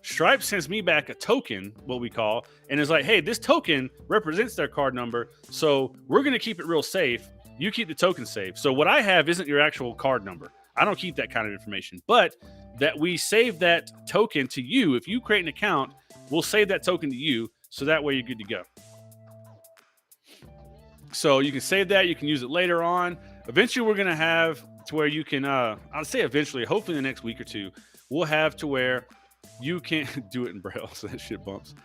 Stripe sends me back a token, what we call, and is like, hey, this token represents their card number, so we're going to keep it real safe. You keep the token safe. So what I have isn't your actual card number. I don't keep that kind of information, but that we save that token to you. If you create an account, we'll save that token to you, so that way you're good to go. So you can save that. You can use it later on. Eventually, we're going to have to where you can, I'll say eventually, hopefully in the next week or two, we'll have to where you can't do it in Braille, so that shit bumps.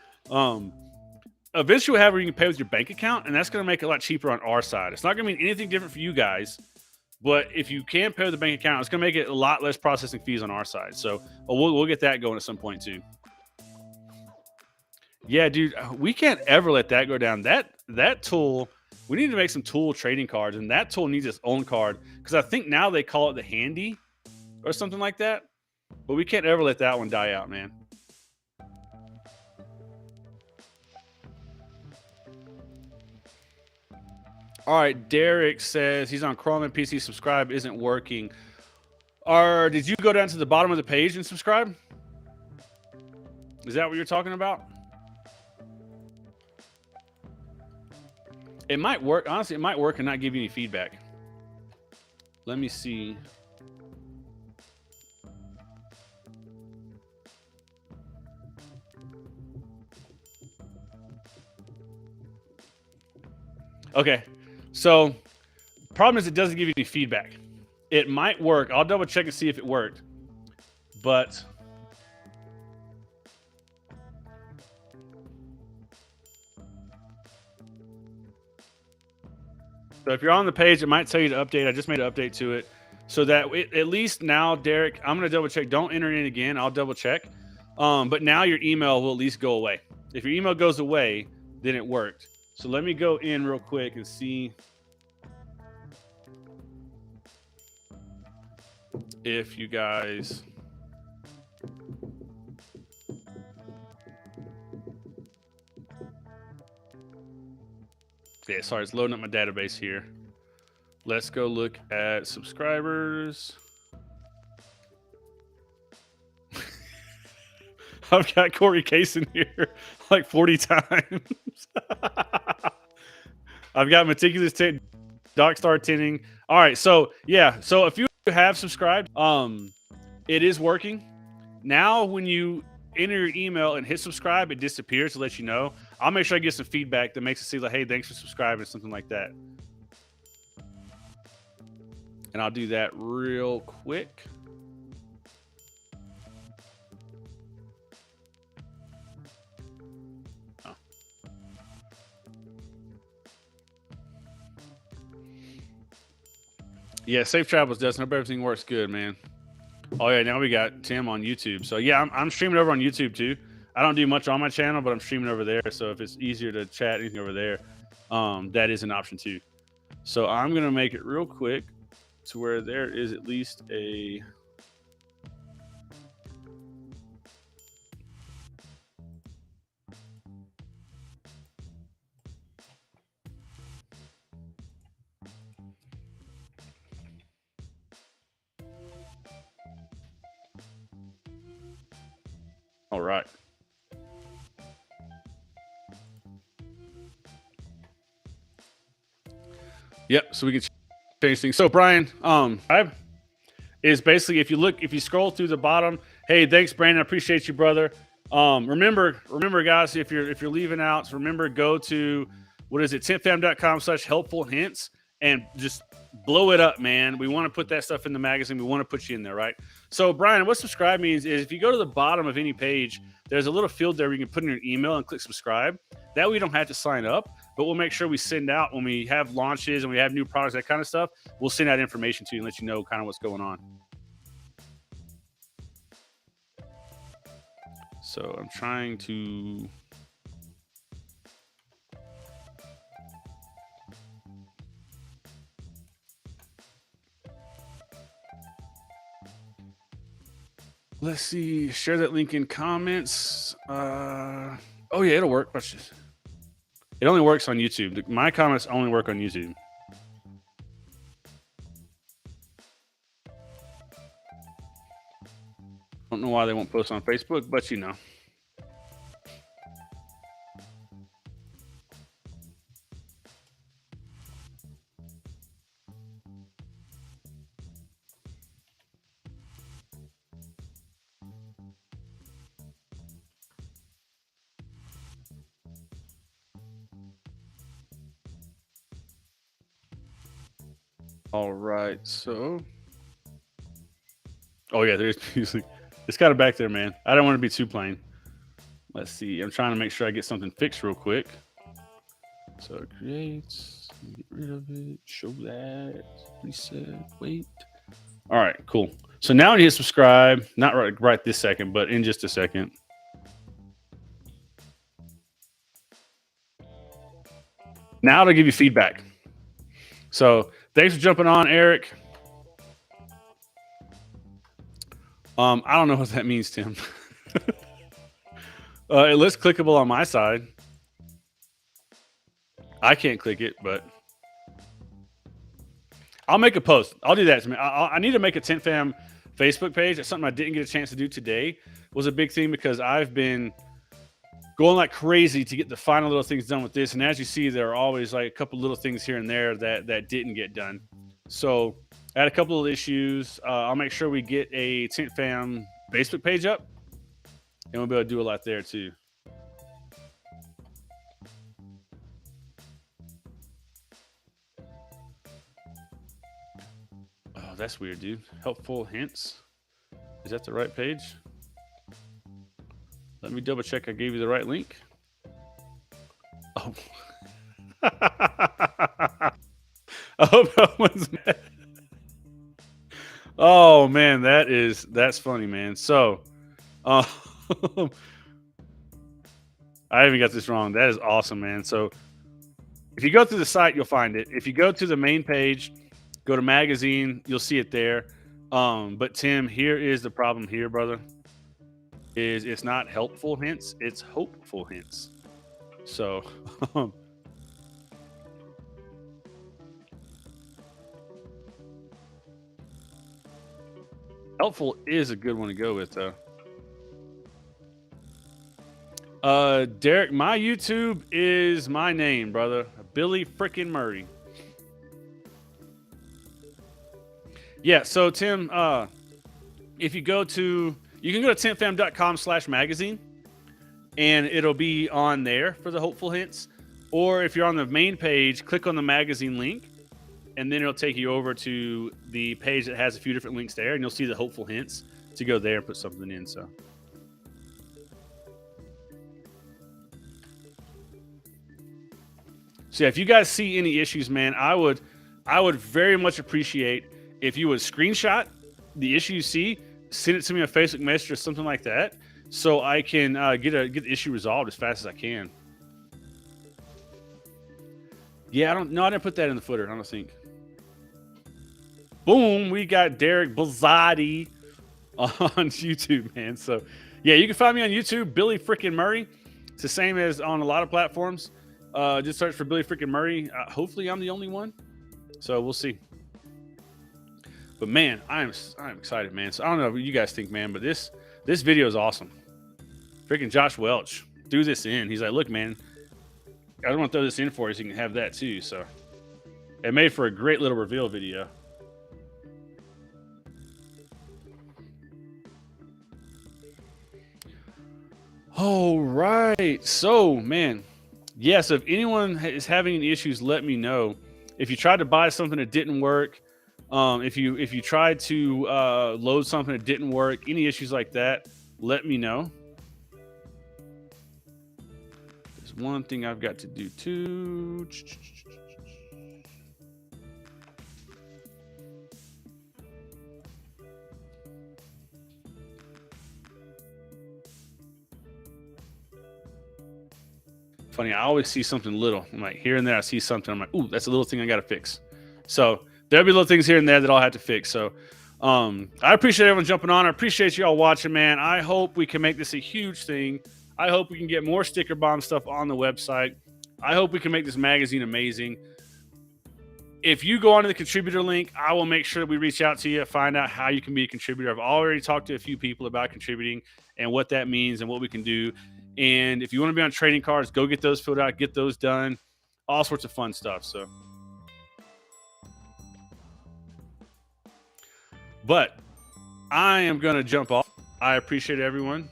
Eventually, however, you can pay with your bank account, and that's going to make it a lot cheaper on our side. It's not going to mean anything different for you guys, but if you can pay with the bank account, it's going to make it a lot less processing fees on our side. So we'll get that going at some point too. Yeah, dude, we can't ever let that go down. That tool, we need to make some tool trading cards, and that tool needs its own card, because I think now they call it the Handy or something like that. But we can't ever let that one die out, man. All right, Derek says he's on Chrome and PC. Subscribe isn't working. Did you go down to the bottom of the page and subscribe? Is that what you're talking about? It might work. Honestly, it might work and not give you any feedback. Let me see. Okay, so problem is it doesn't give you any feedback. It might work. I'll double check and see if it worked. But so if you're on the page, it might tell you to update. I just made an update to it so that at least now, Derek, I'm going to double check. Don't enter it in again. I'll double check. But now your email will at least go away. If your email goes away, then it worked. So let me go in real quick and see if you guys... Yeah, sorry, it's loading up my database here. Let's go look at subscribers. I've got Corey Case in here like 40 times. I've got meticulous tint, dark star tinting. All right, so yeah, so if you have subscribed, it is working. Now, when you enter your email and hit subscribe, it disappears to let you know. I'll make sure I get some feedback that makes it see like, hey, thanks for subscribing, or something like that. And I'll do that real quick. Oh. Yeah, safe travels, Dustin. Hope everything works good, man. Oh yeah, now we got Tim on YouTube. So yeah, I'm streaming over on YouTube too. I don't do much on my channel, but I'm streaming over there. So if it's easier to chat anything over there, that is an option too. So I'm gonna make it real quick to where there is at least a. All right. Yep. So we can change things. So Brian, is basically if you scroll through the bottom, hey, thanks Brandon, I appreciate you, brother. Remember guys, if you're leaving out, remember go to what is it, tintfam.com/helpful hints and just blow it up, man. We want to put that stuff in the magazine. We want to put you in there, right? So Brian, what subscribe means is if you go to the bottom of any page, there's a little field there where you can put in your email and click subscribe. That way you don't have to sign up, but we'll make sure we send out when we have launches and we have new products, that kind of stuff. We'll send out information to you and let you know kind of what's going on. So I'm trying to. Let's see. Share that link in comments. Oh yeah, it'll work. Let's just. It only works on YouTube. My comments only work on YouTube. Don't know why they won't post on Facebook, but you know. All right, so. Oh yeah, there's music. It's got it back there, man. I don't want to be too plain. Let's see. I'm trying to make sure I get something fixed real quick. So it creates, get rid of it, show that, reset, wait. All right, cool. So now when you hit subscribe, not right this second, but in just a second. Now it'll give you feedback. So thanks for jumping on, Eric. I don't know what that means, Tim. It looks clickable on my side. I can't click it, but I'll make a post. I'll do that. I need to make a Tint Fam Facebook page. That's something I didn't get a chance to do today. Was a big thing because I've been going like crazy to get the final little things done with this. And as you see, there are always like a couple little things here and there that didn't get done. So I had a couple of issues. I'll make sure we get a Tint Fam Facebook page up, and we'll be able to do a lot there too. Oh, that's weird, dude. Helpful hints. Is that the right page? Let me double check I gave you the right link. Oh. I hope no one's mad. Oh man, that's funny, man. So I even got this wrong. That is awesome, man. So if you go through the site, you'll find it. If you go to the main page, go to magazine, you'll see it there. But Tim, here is the problem here, brother. Is it's not helpful hints, it's hopeful hints. So Helpful is a good one to go with, though. Derek, my YouTube is my name, brother. Billy frickin' Murray. Yeah, so Tim, if you can go to tintfam.com/magazine, and it'll be on there for the hopeful hints. Or if you're on the main page, click on the magazine link, and then it'll take you over to the page that has a few different links there, and you'll see the hopeful hints to go there and put something in. So yeah, if you guys see any issues, man, I would very much appreciate if you would screenshot the issue you see, send it to me on Facebook Messenger or something like that, so I can get the issue resolved as fast as I can. Yeah, I didn't put that in the footer, I don't think. Boom, we got Derek Blazati on YouTube, man. So yeah, you can find me on YouTube, Billy frickin' Murray. It's the same as on a lot of platforms. Just search for Billy frickin' Murray. Hopefully I'm the only one, so we'll see. But man, I'm excited, man. So I don't know what you guys think, man, but this video is awesome. Freaking Josh Welch threw this in. He's like, look, man, I don't want to throw this in for you so you can have that too. So it made for a great little reveal video. All right. So, man, yes, if anyone is having any issues, let me know. If you tried to buy something that didn't work, if you tried to load something that didn't work, any issues like that, let me know. There's one thing I've got to do too. Funny, I always see something little. I'm like, here and there, I see something. I'm like, ooh, that's a little thing I got to fix. So there'll be little things here and there that I'll have to fix. So I appreciate everyone jumping on. I appreciate you all watching, man. I hope we can make this a huge thing. I hope we can get more sticker bomb stuff on the website. I hope we can make this magazine amazing. If you go onto the contributor link, I will make sure that we reach out to you, find out how you can be a contributor. I've already talked to a few people about contributing and what that means and what we can do. And if you want to be on trading cards, go get those filled out, get those done, all sorts of fun stuff. So, but I am going to jump off. I appreciate everyone.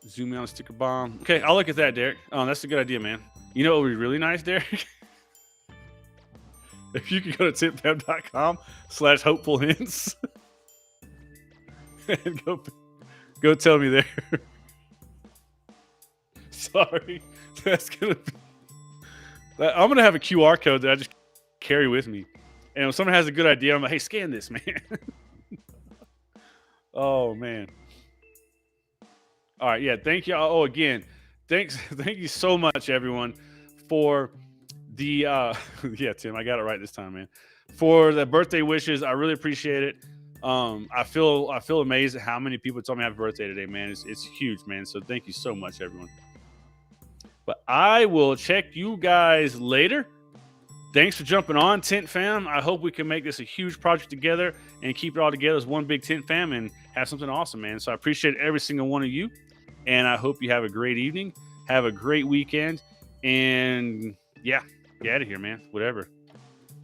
Zoom in on sticker bomb. Okay, I'll look at that, Derek. Oh, that's a good idea, man. You know what would be really nice, Derek? If you could go to tintfam.com/hopeful hints and go tell me there. Sorry, that's gonna be. I'm gonna have a QR code that I just carry with me, and if someone has a good idea, I'm like, "Hey, scan this, man." Oh man. All right, yeah. Thank you. Oh, again, thank you so much, everyone, for the yeah, Tim, I got it right this time, man. For the birthday wishes, I really appreciate it. I feel amazed at how many people told me happy birthday today, man. It's huge, man. So thank you so much, everyone. But I will check you guys later. Thanks for jumping on, Tint Fam. I hope we can make this a huge project together and keep it all together as one big Tint Fam and have something awesome, man. So I appreciate every single one of you, and I hope you have a great evening, have a great weekend, and yeah, get out of here, man. Whatever.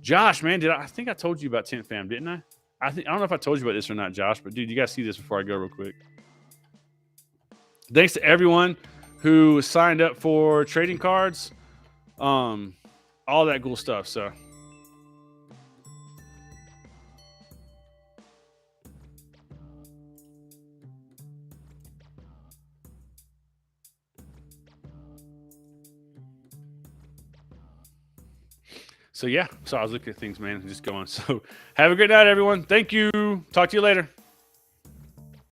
Josh, man, I think I told you about Tint Fam, didn't I? I don't know if I told you about this or not, Josh, but dude, you guys see this before I go real quick. Thanks to everyone who signed up for trading cards, all that cool stuff. So yeah, so I was looking at things, man, just going. So have a great night, everyone. Thank you. Talk to you later.